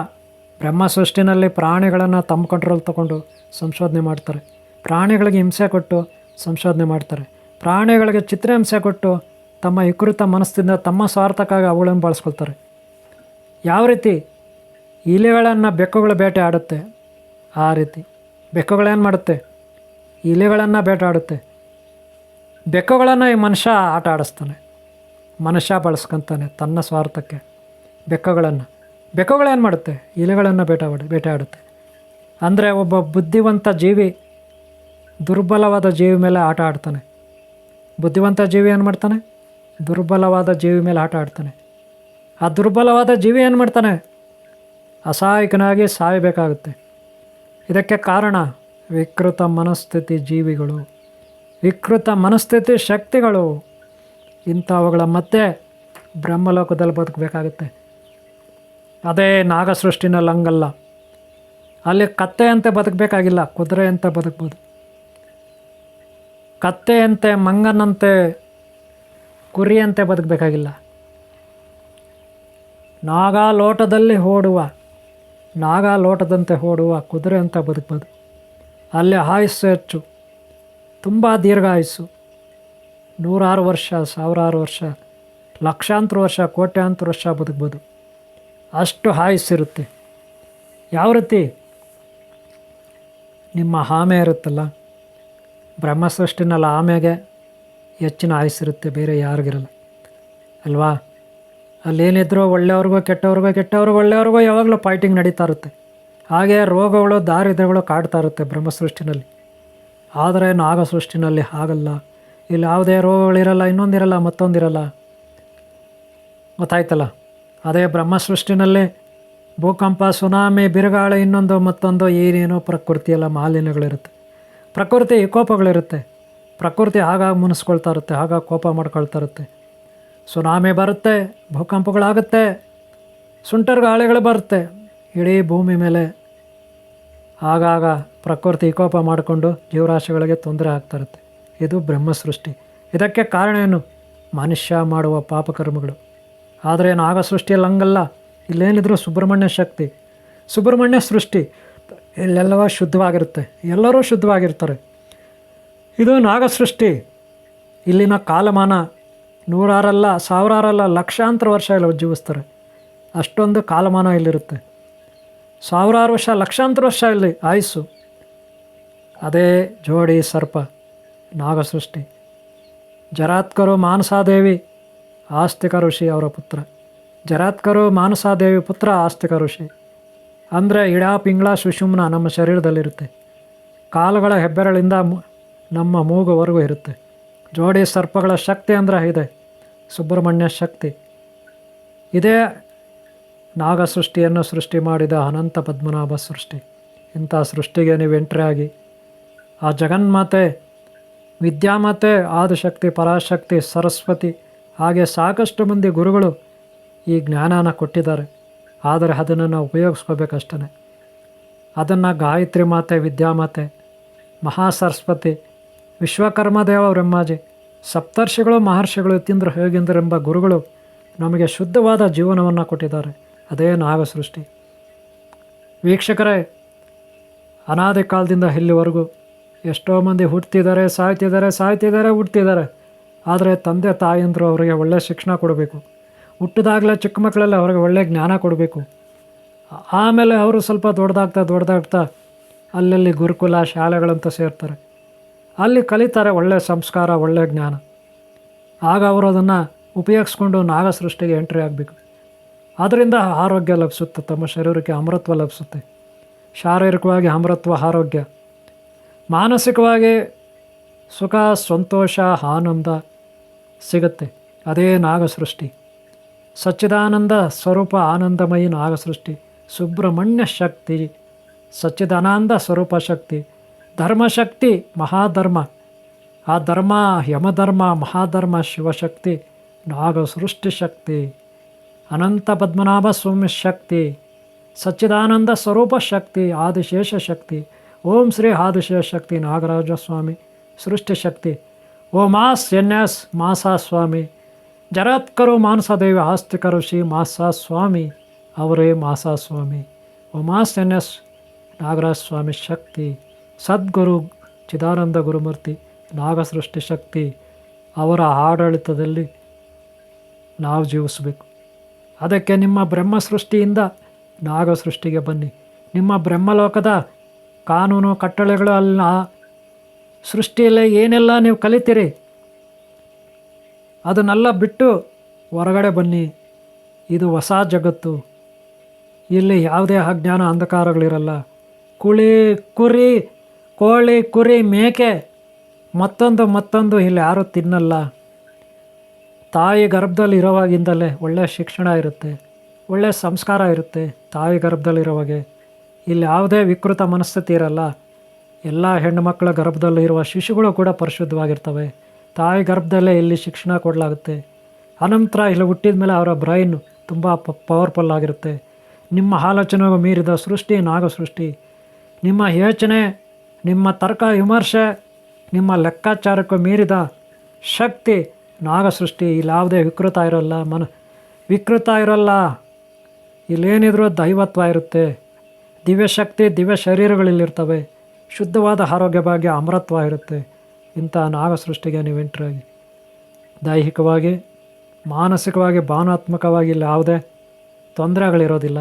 ಬ್ರಹ್ಮ ಸೃಷ್ಟಿನಲ್ಲಿ ಪ್ರಾಣಿಗಳನ್ನು ತಮ್ಮ ಕಂಟ್ರೋಲ್ ತಗೊಂಡು ಸಂಶೋಧನೆ ಮಾಡ್ತಾರೆ. ಪ್ರಾಣಿಗಳಿಗೆ ಹಿಂಸೆ ಕೊಟ್ಟು ಸಂಶೋಧನೆ ಮಾಡ್ತಾರೆ. ಪ್ರಾಣಿಗಳಿಗೆ ಚಿತ್ರಹಿಂಸೆ ಕೊಟ್ಟು ತಮ್ಮ ವಿಕೃತ ಮನಸ್ಸಿಂದ ತಮ್ಮ ಸ್ವಾರ್ಥಕ್ಕಾಗಿ ಅವುಗಳನ್ನು ಬಳಸ್ಕೊಳ್ತಾರೆ. ಯಾವ ರೀತಿ ಇಲಿಗಳನ್ನು ಬೆಕ್ಕುಗಳು ಬೇಟೆ ಆಡುತ್ತೆ, ಆ ರೀತಿ ಬೆಕ್ಕುಗಳೇನು ಮಾಡುತ್ತೆ? ಇಲಿಗಳನ್ನು ಬೇಟೆ ಆಡುತ್ತೆ. ಬೆಕ್ಕುಗಳನ್ನು ಈ ಮನುಷ್ಯ ಆಟ ಆಡಿಸ್ತಾನೆ. ಮನುಷ್ಯ ಬಳಸ್ಕೊತಾನೆ ತನ್ನ ಸ್ವಾರ್ಥಕ್ಕೆ ಬೆಕ್ಕುಗಳೇನು ಮಾಡುತ್ತೆ? ಇಲಿಗಳನ್ನು ಬೇಟೆ ಆಡುತ್ತೆ. ಅಂದರೆ ಒಬ್ಬ ಬುದ್ಧಿವಂತ ಜೀವಿ ದುರ್ಬಲವಾದ ಜೀವಿ ಮೇಲೆ ಆಟ ಆಡ್ತಾನೆ. ಬುದ್ಧಿವಂತ ಜೀವಿ ಏನು ಮಾಡ್ತಾನೆ? ದುರ್ಬಲವಾದ ಜೀವಿ ಮೇಲೆ ಆಟ ಆಡ್ತಾನೆ. ಆ ದುರ್ಬಲವಾದ ಜೀವಿ ಏನು ಮಾಡ್ತಾನೆ? ಅಸಹಾಯಕನಾಗಿ ಸಾಯಬೇಕಾಗುತ್ತೆ. ಇದಕ್ಕೆ ಕಾರಣ ವಿಕೃತ ಮನಸ್ಥಿತಿ ಜೀವಿಗಳು, ವಿಕೃತ ಮನಸ್ಥಿತಿ ಶಕ್ತಿಗಳು. ಇಂಥವುಗಳ ಮಧ್ಯೆ ಬ್ರಹ್ಮಲೋಕದಲ್ಲಿ ಬದುಕಬೇಕಾಗುತ್ತೆ. ಅದೇ ನಾಗ ಸೃಷ್ಟಿನಲ್ಲಿ ಹಂಗಲ್ಲ. ಅಲ್ಲಿ ಕತ್ತೆಯಂತೆ ಬದುಕಬೇಕಾಗಿಲ್ಲ, ಕುದುರೆಯಂತೆ ಬದುಕ್ಬೋದು. ಕತ್ತೆಯಂತೆ, ಮಂಗನಂತೆ, ಕುರಿಯಂತೆ ಬದುಕಬೇಕಾಗಿಲ್ಲ. ನಾಗಾಲೋಟದಂತೆ ಓಡುವ ಕುದುರೆ ಅಂತ ಬದುಕ್ಬೋದು. ಅಲ್ಲಿ ಆಯುಸ್ಸು ಹೆಚ್ಚು, ತುಂಬ ದೀರ್ಘ ಆಯುಸ್ಸು. 100 ವರ್ಷ, 1000 ವರ್ಷ, ಲಕ್ಷಾಂತರ ವರ್ಷ, ಕೋಟ್ಯಾಂತರ ವರ್ಷ ಬದುಕ್ಬೋದು. ಅಷ್ಟು ಆಯುಸ್ಸಿರುತ್ತೆ. ಯಾವ ರೀತಿ? ನಿಮ್ಮ ಆಮೆ ಇರುತ್ತಲ್ಲ, ಬ್ರಹ್ಮ ಸೃಷ್ಟಿನಲ್ಲಿ ಆಮೆಗೆ ಹೆಚ್ಚಿನ ಆಯುಸ್ಸಿರುತ್ತೆ, ಬೇರೆ ಯಾರಿಗಿರಲ್ಲ ಅಲ್ವಾ? ಅಲ್ಲೇನಿದ್ರೂ ಒಳ್ಳೆಯವ್ರಿಗೂ ಕೆಟ್ಟವ್ರಿಗೂ ಒಳ್ಳೆಯವ್ರಿಗೂ ಯಾವಾಗಲೂ ಫೈಟಿಂಗ್ ನಡೀತಾ ಇರುತ್ತೆ. ಹಾಗೆ ರೋಗಗಳು, ದಾರಿದ್ರ್ಯಗಳು ಕಾಡ್ತಾ ಇರುತ್ತೆ ಬ್ರಹ್ಮ ಸೃಷ್ಟಿನಲ್ಲಿ. ಆದರೆ ನಾಗ ಸೃಷ್ಟಿನಲ್ಲಿ ಹಾಗಲ್ಲ. ಇಲ್ಲಿ ಯಾವುದೇ ರೋಗಗಳಿರಲ್ಲ, ಇನ್ನೊಂದಿರಲ್ಲ, ಮತ್ತೊಂದಿರಲ್ಲ. ಗೊತ್ತಾಯ್ತಲ್ಲ. ಅದೇ ಬ್ರಹ್ಮ ಸೃಷ್ಟಿನಲ್ಲಿ ಭೂಕಂಪ, ಸುನಾಮಿ, ಬಿರುಗಾಳಿ, ಇನ್ನೊಂದು ಮತ್ತೊಂದು ಏನೇನೋ ಪ್ರಕೃತಿಯೆಲ್ಲ ಮಾಲಿನ್ಯಗಳಿರುತ್ತೆ, ಪ್ರಕೃತಿ ವಿಕೋಪಗಳಿರುತ್ತೆ. ಪ್ರಕೃತಿ ಆಗಾಗ ಮುನಿಸ್ಕೊಳ್ತಾ ಇರುತ್ತೆ, ಆಗಾಗ ಕೋಪ ಮಾಡ್ಕೊಳ್ತಾ ಇರುತ್ತೆ. ಸುನಾಮಿ ಬರುತ್ತೆ, ಭೂಕಂಪಗಳಾಗುತ್ತೆ, ಸುಂಟರ್ ಗಾಳಿಗಳು ಬರುತ್ತೆ, ಇಡೀ ಭೂಮಿ ಮೇಲೆ ಆಗಾಗ ಪ್ರಕೃತಿ ವಿಕೋಪ ಮಾಡಿಕೊಂಡು ಜೀವರಾಶಿಗಳಿಗೆ ತೊಂದರೆ ಆಗ್ತಾಯಿರುತ್ತೆ. ಇದು ಬ್ರಹ್ಮ ಸೃಷ್ಟಿ. ಇದಕ್ಕೆ ಕಾರಣ ಏನು? ಮನುಷ್ಯ ಮಾಡುವ ಪಾಪಕರ್ಮಗಳು. ಆದರೆ ನಾಗ ಸೃಷ್ಟಿಯಲ್ಲಿ ಹಂಗಲ್ಲ. ಇಲ್ಲೇನಿದ್ರು ಸುಬ್ರಹ್ಮಣ್ಯ ಶಕ್ತಿ, ಸುಬ್ರಹ್ಮಣ್ಯ ಸೃಷ್ಟಿ. ಇಲ್ಲೆಲ್ಲವೂ ಶುದ್ಧವಾಗಿರುತ್ತೆ, ಎಲ್ಲರೂ ಶುದ್ಧವಾಗಿರ್ತಾರೆ. ಇದು ನಾಗ ಸೃಷ್ಟಿ. ಇಲ್ಲಿನ ಕಾಲಮಾನ ನೂರಾರಲ್ಲ, ಸಾವಿರಾರಲ್ಲ, ಲಕ್ಷಾಂತರ ವರ್ಷ ಎಲ್ಲ ಜೀವಿಸ್ತಾರೆ. ಅಷ್ಟೊಂದು ಕಾಲಮಾನ ಇಲ್ಲಿರುತ್ತೆ. ಸಾವಿರಾರು ವರ್ಷ, ಲಕ್ಷಾಂತರ ವರ್ಷ ಇಲ್ಲಿ ಆಯುಸ್ಸು. ಅದೇ ಜೋಡಿ ಸರ್ಪ ನಾಗ ಸೃಷ್ಟಿ. ಜರಾತ್ಕರು ಮಾನಸಾದೇವಿ ಆಸ್ತಿಕ ಋಷಿ ಅವರ ಪುತ್ರ. ಜರಾತ್ಕರು ಮಾನಸಾದೇವಿ ಪುತ್ರ ಆಸ್ತಿಕ ಋಷಿ. ಅಂದರೆ ಇಡ, ಪಿಂಗಳ, ಸುಷುಮ್ನ ನಮ್ಮ ಶರೀರದಲ್ಲಿರುತ್ತೆ. ಕಾಲುಗಳ ಹೆಬ್ಬೆರಳಿಂದ ನಮ್ಮ ಮೂಗುವರೆಗೂ ಇರುತ್ತೆ. ಜೋಡಿ ಸರ್ಪಗಳ ಶಕ್ತಿ ಅಂದರೆ ಇದೆ ಸುಬ್ರಹ್ಮಣ್ಯ ಶಕ್ತಿ. ಇದೇ ನಾಗ ಸೃಷ್ಟಿಯನ್ನು ಸೃಷ್ಟಿ ಮಾಡಿದ ಅನಂತ ಪದ್ಮನಾಭ ಸೃಷ್ಟಿ. ಇಂಥ ಸೃಷ್ಟಿಗೆ ನೀವು ಎಂಟ್ರಿ ಆಗಿ ಆ ಜಗನ್ಮಾತೆ, ವಿದ್ಯಾಮಾತೆ, ಆದಿಶಕ್ತಿ, ಪರಾಶಕ್ತಿ, ಸರಸ್ವತಿ, ಹಾಗೆ ಸಾಕಷ್ಟು ಮಂದಿ ಗುರುಗಳು ಈ ಜ್ಞಾನನ ಕೊಟ್ಟಿದ್ದಾರೆ. ಆದರೆ ಅದನ್ನು ನಾವು ಉಪಯೋಗಿಸ್ಕೋಬೇಕಷ್ಟೇ. ಅದನ್ನು ಗಾಯತ್ರಿ ಮಾತೆ, ವಿದ್ಯಾಮಾತೆ, ಮಹಾಸರಸ್ವತಿ, ವಿಶ್ವಕರ್ಮ ದೇವ ಬ್ರಹ್ಮಾಜಿ, ಸಪ್ತರ್ಷಿಗಳು, ಮಹರ್ಷಿಗಳು, ಯತೀಂದ್ರ ಯೋಗೀಂದ್ರೆಂಬ ಗುರುಗಳು ನಮಗೆ ಶುದ್ಧವಾದ ಜೀವನವನ್ನು ಕೊಟ್ಟಿದ್ದಾರೆ. ಅದೇ ನಾಗ ಸೃಷ್ಟಿ. ವೀಕ್ಷಕರೇ, ಅನಾದಿ ಕಾಲದಿಂದ ಇಲ್ಲಿವರೆಗೂ ಎಷ್ಟೋ ಮಂದಿ ಹುಟ್ತಿದ್ದಾರೆ, ಸಾಯ್ತಿದ್ದಾರೆ, ಹುಟ್ತಿದ್ದಾರೆ. ಆದರೆ ತಂದೆ ತಾಯಂದರು ಅವರಿಗೆ ಒಳ್ಳೆಯ ಶಿಕ್ಷಣ ಕೊಡಬೇಕು. ಹುಟ್ಟಿದಾಗಲೇ ಚಿಕ್ಕ ಮಕ್ಕಳೆಲ್ಲ ಅವ್ರಿಗೆ ಒಳ್ಳೆಯ ಜ್ಞಾನ ಕೊಡಬೇಕು. ಆಮೇಲೆ ಅವರು ಸ್ವಲ್ಪ ದೊಡ್ಡದಾಗ್ತಾ ಅಲ್ಲಲ್ಲಿ ಗುರುಕುಲ ಶಾಲೆಗಳಂತ ಸೇರ್ತಾರೆ. ಅಲ್ಲಿ ಕಲಿತಾರೆ ಒಳ್ಳೆಯ ಸಂಸ್ಕಾರ, ಒಳ್ಳೆಯ ಜ್ಞಾನ. ಆಗ ಅವರು ಅದನ್ನು ಉಪಯೋಗಿಸ್ಕೊಂಡು ನಾಗ ಸೃಷ್ಟಿಗೆ ಎಂಟ್ರಿ ಆಗಬೇಕು. ಅದರಿಂದ ಆರೋಗ್ಯ ಲಭಿಸುತ್ತೆ, ತಮ್ಮ ಶರೀರಕ್ಕೆ ಅಮೃತ್ವ ಲಭಿಸುತ್ತೆ. ಶಾರೀರಿಕವಾಗಿ ಅಮೃತ್ವ, ಆರೋಗ್ಯ, ಮಾನಸಿಕವಾಗಿ ಸುಖ, ಸಂತೋಷ, ಆನಂದ ಸಿಗುತ್ತೆ. ಅದೇ ನಾಗ ಸೃಷ್ಟಿ. ಸಚ್ಚಿದಾನಂದ ಸ್ವರೂಪ ಆನಂದಮಯಿ ನಾಗ ಸೃಷ್ಟಿ. ಸುಬ್ರಹ್ಮಣ್ಯ ಶಕ್ತಿ, ಸಚ್ಚಿದಾನಂದ ಸ್ವರೂಪ ಶಕ್ತಿ, ಧರ್ಮಶಕ್ತಿ, ಮಹಾಧರ್ಮ. ಆ ಧರ್ಮ ಯಮಧರ್ಮ, ಮಹಾಧರ್ಮ, ಶಿವಶಕ್ತಿ, ನಾಗ ಸೃಷ್ಟಿ ಶಕ್ತಿ, ಅನಂತ ಪದ್ಮನಾಭ ಸ್ವಾಮಿ ಶಕ್ತಿ, ಸಚ್ಚಿದಾನಂದ ಸ್ವರೂಪ ಶಕ್ತಿ, ಆದಿಶೇಷ ಶಕ್ತಿ. ಓಂ ಶ್ರೀ ಆದಿಶೇಷ ಶಕ್ತಿ ನಾಗರಾಜ ಸ್ವಾಮಿ ಸೃಷ್ಟಿ ಶಕ್ತಿ. ಓಮಾಸ್ ಎನ್ಎಸ್ ಮಾಸಾ ಸ್ವಾಮಿ. ಜರಾತ್ಕರು ಮಾನಸದೇವಿ ಆಸ್ತಿಕ ಋಷಿ ಮಾಸಾ ಸ್ವಾಮಿ, ಅವರೇ ಮಾಸಾ ಸ್ವಾಮಿ. ಓಮಾಸ್ ಎನ್ಎಸ್ ನಾಗರಾಜ ಸ್ವಾಮಿ ಶಕ್ತಿ. ಸದ್ಗುರು ಚಿದಾನಂದ ಗುರುಮೂರ್ತಿ ನಾಗ ಸೃಷ್ಟಿ ಶಕ್ತಿ. ಅವರ ಆಡಳಿತದಲ್ಲಿ ನಾವು ಜೀವಿಸಬೇಕು. ಅದಕ್ಕೆ ನಿಮ್ಮ ಬ್ರಹ್ಮ ಸೃಷ್ಟಿಯಿಂದ ನಾಗ ಸೃಷ್ಟಿಗೆ ಬನ್ನಿ. ನಿಮ್ಮ ಬ್ರಹ್ಮಲೋಕದ ಕಾನೂನು ಕಟ್ಟಳೆಗಳು ಅಲ್ಲ, ಸೃಷ್ಟಿಯಲ್ಲೇ ಏನೆಲ್ಲ ನೀವು ಕಲಿತೀರಿ ಅದನ್ನೆಲ್ಲ ಬಿಟ್ಟು ಹೊರಗಡೆ ಬನ್ನಿ. ಇದು ಹೊಸ ಜಗತ್ತು. ಇಲ್ಲಿ ಯಾವುದೇ ಅಜ್ಞಾನ, ಅಂಧಕಾರಗಳಿರಲ್ಲ. ಕುರಿ, ಕೋಳಿ, ಕುರಿ, ಮೇಕೆ, ಮತ್ತೊಂದು ಇಲ್ಲಿ ಯಾರೂ ತಿನ್ನಲ್ಲ. ತಾಯಿ ಗರ್ಭದಲ್ಲಿ ಇರೋವಾಗಿಂದಲೇ ಒಳ್ಳೆಯ ಶಿಕ್ಷಣ ಇರುತ್ತೆ, ಒಳ್ಳೆಯ ಸಂಸ್ಕಾರ ಇರುತ್ತೆ. ತಾಯಿ ಗರ್ಭದಲ್ಲಿರೋವಾಗೆ ಇಲ್ಲಿ ಯಾವುದೇ ವಿಕೃತ ಮನಸ್ಥಿತಿ ಇರಲ್ಲ. ಎಲ್ಲ ಹೆಣ್ಣುಮಕ್ಕಳ ಗರ್ಭದಲ್ಲಿರುವ ಶಿಶುಗಳು ಕೂಡ ಪರಿಶುದ್ಧವಾಗಿರ್ತವೆ. ತಾಯಿ ಗರ್ಭದಲ್ಲೇ ಇಲ್ಲಿ ಶಿಕ್ಷಣ ಕೊಡಲಾಗುತ್ತೆ. ಅನಂತರ ಇಲ್ಲಿ ಹುಟ್ಟಿದ ಮೇಲೆ ಅವರ ಬ್ರೈನ್ ತುಂಬ ಪವರ್ಫುಲ್ ಆಗಿರುತ್ತೆ. ನಿಮ್ಮ ಆಲೋಚನೆಗೂ ಮೀರಿದ ಸೃಷ್ಟಿ ನಾಗ ಸೃಷ್ಟಿ. ನಿಮ್ಮ ಯೋಚನೆ, ನಿಮ್ಮ ತರ್ಕ ವಿಮರ್ಶೆ, ನಿಮ್ಮ ಲೆಕ್ಕಾಚಾರಕ್ಕೂ ಮೀರಿದ ಶಕ್ತಿ ನಾಗ ಸೃಷ್ಟಿ. ಇಲ್ಲಿ ಯಾವುದೇ ವಿಕೃತ ಇರಲ್ಲ. ಇಲ್ಲೇನಿದ್ರೂ ದೈವತ್ವ ಇರುತ್ತೆ. ದಿವ್ಯಶಕ್ತಿ, ದಿವ್ಯ ಶರೀರಗಳಲ್ಲಿರ್ತವೆ. ಶುದ್ಧವಾದ ಆರೋಗ್ಯ, ಭಾಗ್ಯ, ಅಮರತ್ವ ಇರುತ್ತೆ. ಇಂಥ ನಾಗ ಸೃಷ್ಟಿಗೆ ನೀವು ಎಂಟ್ರಾಗಿ ದೈಹಿಕವಾಗಿ, ಮಾನಸಿಕವಾಗಿ, ಭಾವನಾತ್ಮಕವಾಗಿ ಇಲ್ಲಿ ಯಾವುದೇ ತೊಂದರೆಗಳಿರೋದಿಲ್ಲ.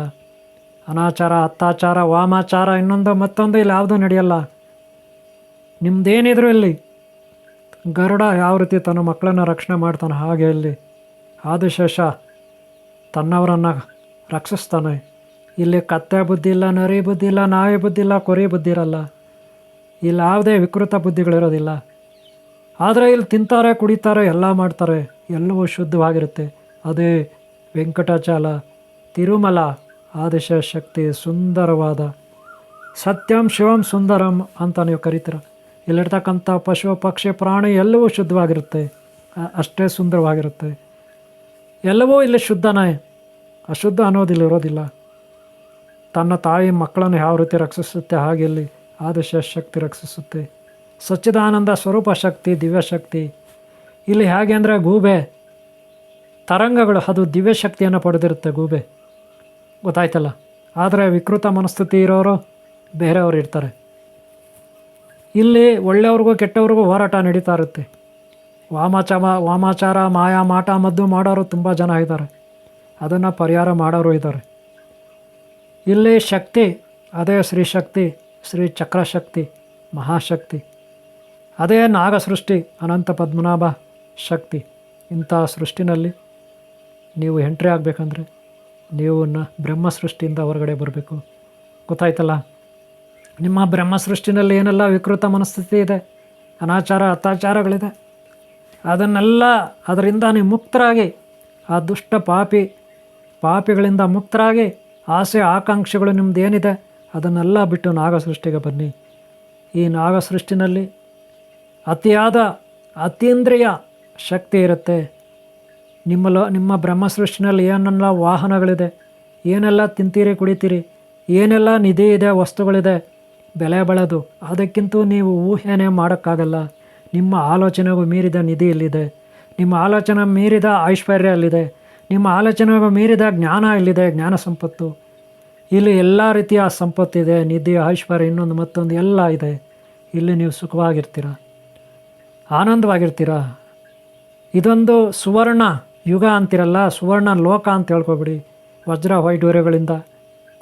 ಅನಾಚಾರ, ಅತ್ಯಾಚಾರ, ವಾಮಾಚಾರ, ಇನ್ನೊಂದು ಮತ್ತೊಂದು ಇಲ್ಲಿ ಯಾವುದೂ ನಡೆಯಲ್ಲ. ನಿಮ್ಮದೇನಿದ್ರು ಇಲ್ಲಿ ಗರುಡ ಯಾವ ರೀತಿ ತನ್ನ ಮಕ್ಕಳನ್ನು ರಕ್ಷಣೆ ಮಾಡ್ತಾನೆ, ಹಾಗೆ ಇಲ್ಲಿ ಆದಿಶೇಷ ತನ್ನವರನ್ನು ರಕ್ಷಿಸ್ತಾನೆ. ಇಲ್ಲಿ ಕತ್ತೆ ಬುದ್ಧಿ ಇಲ್ಲ, ನರಿ ಬುದ್ಧಿ ಇಲ್ಲ, ನಾಯಿ ಬುದ್ಧಿ ಇಲ್ಲ, ಕುರಿ ಬುದ್ಧಿ ಇರಲ್ಲ. ಇಲ್ಲಿ ಯಾವುದೇ ವಿಕೃತ ಬುದ್ಧಿಗಳಿರೋದಿಲ್ಲ. ಆದರೆ ಇಲ್ಲಿ ತಿಂತಾರೆ, ಕುಡಿತಾರೆ, ಎಲ್ಲ ಮಾಡ್ತಾರೆ, ಎಲ್ಲವೂ ಶುದ್ಧವಾಗಿರುತ್ತೆ. ಅದೇ ವೆಂಕಟಾಚಲ, ತಿರುಮಲ, ಆದಿಶಕ್ತಿ, ಸುಂದರವಾದ ಸತ್ಯಂ ಶಿವಂ ಸುಂದರಂ ಅಂತ ನೀವು ಕರಿತೀರ. ಇಲ್ಲಿರ್ತಕ್ಕಂಥ ಪಶು ಪಕ್ಷಿ ಪ್ರಾಣಿ ಎಲ್ಲವೂ ಶುದ್ಧವಾಗಿರುತ್ತೆ, ಅಷ್ಟೇ ಸುಂದರವಾಗಿರುತ್ತೆ. ಎಲ್ಲವೂ ಇಲ್ಲಿ ಶುದ್ಧನೇ, ಅಶುದ್ಧ ಅನ್ನೋದಿಲ್ಲ ಇರೋದಿಲ್ಲ. ತನ್ನ ತಾಯಿ ಮಕ್ಕಳನ್ನು ಯಾವ ರೀತಿ ರಕ್ಷಿಸುತ್ತೆ ಹಾಗೆ ಇಲ್ಲಿ ಆದಿಶಕ್ತಿ ರಕ್ಷಿಸುತ್ತೆ. ಸಚ್ಚಿದಾನಂದ ಸ್ವರೂಪ ಶಕ್ತಿ, ದಿವ್ಯಶಕ್ತಿ. ಇಲ್ಲಿ ಹೇಗೆ ಅಂದರೆ ಗೂಬೆ ತರಂಗಗಳು, ಅದು ದಿವ್ಯಶಕ್ತಿಯನ್ನು ಪಡೆದಿರುತ್ತೆ ಗೂಬೆ, ಗೊತ್ತಾಯ್ತಲ್ಲ. ಆದರೆ ವಿಕೃತ ಮನಸ್ಥಿತಿ ಇರೋರು ಬೇರೆಯವರು ಇರ್ತಾರೆ. ಇಲ್ಲಿ ಒಳ್ಳೆಯವ್ರಿಗೂ ಕೆಟ್ಟವ್ರಿಗೂ ಹೋರಾಟ ನಡೀತಾ ಇರುತ್ತೆ. ವಾಮಾಚಾರ ಮಾಯಾ ಮಾಟ ಮದ್ದು ಮಾಡೋರು ತುಂಬ ಜನ ಇದ್ದಾರೆ, ಅದನ್ನು ಪರಿಹಾರ ಮಾಡೋರು ಇದ್ದಾರೆ. ಇಲ್ಲಿ ಶಕ್ತಿ ಅದೇ ಶ್ರೀ ಶಕ್ತಿ, ಶ್ರೀ ಚಕ್ರಶಕ್ತಿ, ಮಹಾಶಕ್ತಿ. ಅದೇ ನಾಗ ಸೃಷ್ಟಿ, ಅನಂತ ಪದ್ಮನಾಭ ಶಕ್ತಿ. ಇಂಥ ಸೃಷ್ಟಿನಲ್ಲಿ ನೀವು ಎಂಟ್ರಿ ಆಗಬೇಕಂದ್ರೆ ನೀವು ಬ್ರಹ್ಮ ಸೃಷ್ಟಿಯಿಂದ ಹೊರಗಡೆ ಬರಬೇಕು, ಗೊತ್ತಾಯ್ತಲ್ಲ. ನಿಮ್ಮ ಬ್ರಹ್ಮ ಸೃಷ್ಟಿನಲ್ಲಿ ಏನೆಲ್ಲ ವಿಕೃತ ಮನಸ್ಥಿತಿ ಇದೆ, ಅನಾಚಾರ ಅತ್ಯಾಚಾರಗಳಿದೆ, ಅದನ್ನೆಲ್ಲ ಅದರಿಂದ ನೀವು ಮುಕ್ತರಾಗಿ, ಆ ದುಷ್ಟ ಪಾಪಿಗಳಿಂದ ಮುಕ್ತರಾಗಿ, ಆಸೆ ಆಕಾಂಕ್ಷೆಗಳು ನಿಮ್ದು ಏನಿದೆ ಅದನ್ನೆಲ್ಲ ಬಿಟ್ಟು ನಾಗ ಸೃಷ್ಟಿಗೆ ಬನ್ನಿ. ಈ ನಾಗ ಸೃಷ್ಟಿನಲ್ಲಿ ಅತಿಯಾದ ಅತೀಂದ್ರಿಯ ಶಕ್ತಿ ಇರುತ್ತೆ. ನಿಮ್ಮ ಬ್ರಹ್ಮ ಸೃಷ್ಟಿನಲ್ಲಿ ಏನೆಲ್ಲ ವಾಹನಗಳಿದೆ, ಏನೆಲ್ಲ ತಿಂತೀರಿ ಕುಡಿತೀರಿ, ಏನೆಲ್ಲ ನಿಧಿ ಇದೆ, ವಸ್ತುಗಳಿದೆ, ಬೆಲೆ ಬೆಳೆದು ಅದಕ್ಕಿಂತ ನೀವು ಊಹೆನೇ ಮಾಡೋಕ್ಕಾಗಲ್ಲ. ನಿಮ್ಮ ಆಲೋಚನೆಗೂ ಮೀರಿದ ನಿಧಿ ಇಲ್ಲಿದೆ, ನಿಮ್ಮ ಆಲೋಚನೆ ಮೀರಿದ ಐಶ್ವರ್ಯ ಅಲ್ಲಿದೆ, ನಿಮ್ಮ ಆಲೋಚನೆಗೂ ಮೀರಿದ ಜ್ಞಾನ ಇಲ್ಲಿದೆ, ಜ್ಞಾನ ಸಂಪತ್ತು. ಇಲ್ಲಿ ಎಲ್ಲ ರೀತಿಯ ಸಂಪತ್ತಿದೆ, ನಿಧಿ, ಐಶ್ವರ್ಯ, ಇನ್ನೊಂದು ಮತ್ತೊಂದು ಎಲ್ಲ ಇದೆ. ಇಲ್ಲಿ ನೀವು ಸುಖವಾಗಿರ್ತೀರ, ಆನಂದವಾಗಿರ್ತೀರ. ಇದೊಂದು ಸುವರ್ಣ ಯುಗ ಅಂತಿರಲ್ಲ, ಸುವರ್ಣ ಲೋಕ ಅಂತ ಹೇಳ್ಕೊಬಿಡಿ. ವಜ್ರ ವೈಡೂರ್ಯಗಳಿಂದ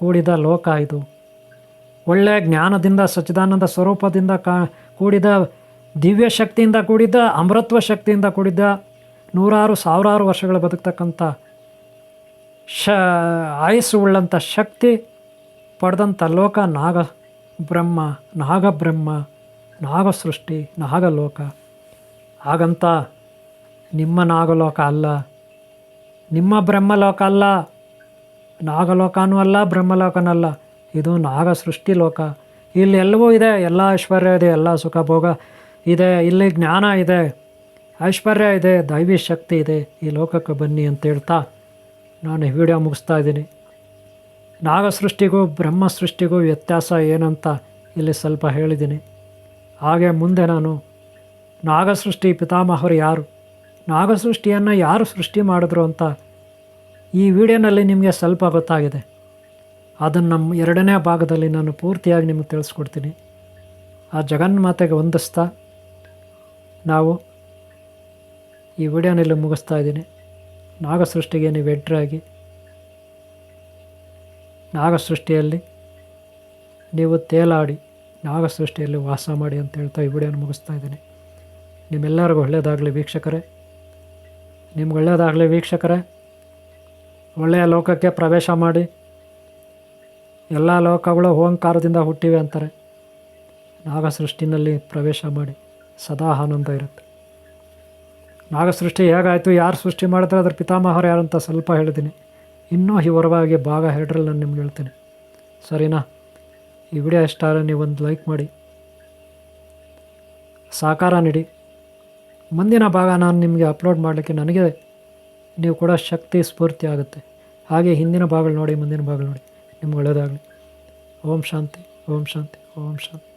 ಕೂಡಿದ ಲೋಕ ಇದು. ಒಳ್ಳೆಯ ಜ್ಞಾನದಿಂದ, ಸಚ್ಚಿದಾನಂದ ಸ್ವರೂಪದಿಂದ ಕೂಡಿದ, ದಿವ್ಯ ಶಕ್ತಿಯಿಂದ ಕೂಡಿದ, ಅಮೃತ್ವ ಶಕ್ತಿಯಿಂದ ಕೂಡಿದ, ನೂರಾರು ಸಾವಿರಾರು ವರ್ಷಗಳು ಬದುಕ್ತಕ್ಕಂಥ ಆಯಸ್ಸು ಉಳ್ಳಂಥ ಶಕ್ತಿ ಪಡೆದಂಥ ಲೋಕ ನಾಗಬ್ರಹ್ಮ, ನಾಗಸೃಷ್ಟಿ, ನಾಗಲೋಕ. ಹಾಗಂತ ನಿಮ್ಮ ನಾಗಲೋಕ ಅಲ್ಲ, ನಿಮ್ಮ ಬ್ರಹ್ಮಲೋಕ ಅಲ್ಲ, ನಾಗಲೋಕನೂ ಅಲ್ಲ, ಬ್ರಹ್ಮಲೋಕನಲ್ಲ. ಇದು ನಾಗ ಸೃಷ್ಟಿ ಲೋಕ. ಇಲ್ಲಿ ಎಲ್ಲವೂ ಇದೆ, ಎಲ್ಲ ಐಶ್ವರ್ಯ ಇದೆ, ಎಲ್ಲ ಸುಖ ಭೋಗ ಇದೆ, ಇಲ್ಲಿ ಜ್ಞಾನ ಇದೆ, ಐಶ್ವರ್ಯ ಇದೆ, ದೈವಿ ಶಕ್ತಿ ಇದೆ. ಈ ಲೋಕಕ್ಕೆ ಬನ್ನಿ ಅಂತ ಹೇಳ್ತಾ ನಾನು ಈ ವಿಡಿಯೋ ಮುಗಿಸ್ತಾ ಇದ್ದೀನಿ. ನಾಗ ಸೃಷ್ಟಿಗೂ ಬ್ರಹ್ಮ ಸೃಷ್ಟಿಗೂ ವ್ಯತ್ಯಾಸ ಏನಂತ ಇಲ್ಲಿ ಸ್ವಲ್ಪ ಹೇಳಿದ್ದೀನಿ. ಹಾಗೆ ಮುಂದೆ ನಾನು ನಾಗಸೃಷ್ಟಿ ಪಿತಾಮಹರು ಯಾರು, ನಾಗಸೃಷ್ಟಿಯನ್ನು ಯಾರು ಸೃಷ್ಟಿ ಮಾಡಿದ್ರು ಅಂತ ಈ ವಿಡಿಯೋನಲ್ಲಿ ನಿಮಗೆ ಸ್ವಲ್ಪ ಗೊತ್ತಾಗಿದೆ. ಅದನ್ನು ನಮ್ಮ ಎರಡನೇ ಭಾಗದಲ್ಲಿ ನಾನು ಪೂರ್ತಿಯಾಗಿ ನಿಮಗೆ ತಿಳಿಸ್ಕೊಡ್ತೀನಿ. ಆ ಜಗನ್ಮಾತೆಗೆ ವಂದಿಸ್ತಾ ನಾವು ಈ ವಿಡಿಯೋನಲ್ಲಿ ಮುಗಿಸ್ತಾ ಇದ್ದೀನಿ. ನಾಗಸೃಷ್ಟಿಗೆ ನೀವು ಎಂಟ್ರಾಗಿ ನಾಗಸೃಷ್ಟಿಯಲ್ಲಿ ನೀವು ತೇಲಾಡಿ ನಾಗಸೃಷ್ಟಿಯಲ್ಲಿ ವಾಸ ಮಾಡಿ ಅಂತ ಹೇಳ್ತಾ ಈ ವಿಡಿಯೋನ ಮುಗಿಸ್ತಾ ಇದ್ದೀನಿ. ನಿಮ್ಮೆಲ್ಲರಿಗೂ ಒಳ್ಳೆಯದಾಗಲಿ ವೀಕ್ಷಕರೇ, ನಿಮ್ಗೆ ಒಳ್ಳೆಯದಾಗಲಿ ವೀಕ್ಷಕರೇ. ಒಳ್ಳೆಯ ಲೋಕಕ್ಕೆ ಪ್ರವೇಶ ಮಾಡಿ. ಎಲ್ಲ ಲೋಕಗಳು ಓಂಕಾರದಿಂದ ಹುಟ್ಟಿವೆ ಅಂತಾರೆ. ನಾಗಸೃಷ್ಟಿನಲ್ಲಿ ಪ್ರವೇಶ ಮಾಡಿ, ಸದಾ ಆನಂದ ಇರುತ್ತೆ. ನಾಗಸೃಷ್ಟಿ ಹೇಗಾಯಿತು, ಯಾರು ಸೃಷ್ಟಿ ಮಾಡಿದ್ರೆ ಅದ್ರ ಪಿತಾಮಹರು ಯಾರು ಅಂತ ಸ್ವಲ್ಪ ಹೇಳಿದ್ದೀನಿ. ಇನ್ನೂ ವಿವರವಾಗಿ ಭಾಗ 2ರಲ್ಲಿ ನಾನು ನಿಮ್ಗೆ ಹೇಳ್ತೀನಿ, ಸರಿನಾ? ಈ ವಿಡಿಯೋ ಇಷ್ಟ ಆದರೆ ನೀವು ಒಂದು ಲೈಕ್ ಮಾಡಿ, ಸಹಕಾರ ನೀಡಿ. ಮುಂದಿನ ಭಾಗ ನಾನು ನಿಮಗೆ ಅಪ್ಲೋಡ್ ಮಾಡಲಿಕ್ಕೆ ನನಗೆ ನೀವು ಕೂಡ ಶಕ್ತಿ ಸ್ಫೂರ್ತಿ ಆಗುತ್ತೆ. ಹಾಗೆ ಹಿಂದಿನ ಭಾಗಗಳು ನೋಡಿ, ಮುಂದಿನ ಭಾಗಗಳು ನೋಡಿ. ನಿಮ್ಗೆ ಒಳ್ಳೆಯದಾಗಲಿ. ಓಂ ಶಾಂತಿ, ಓಂ ಶಾಂತಿ, ಓಂ ಶಾಂತಿ.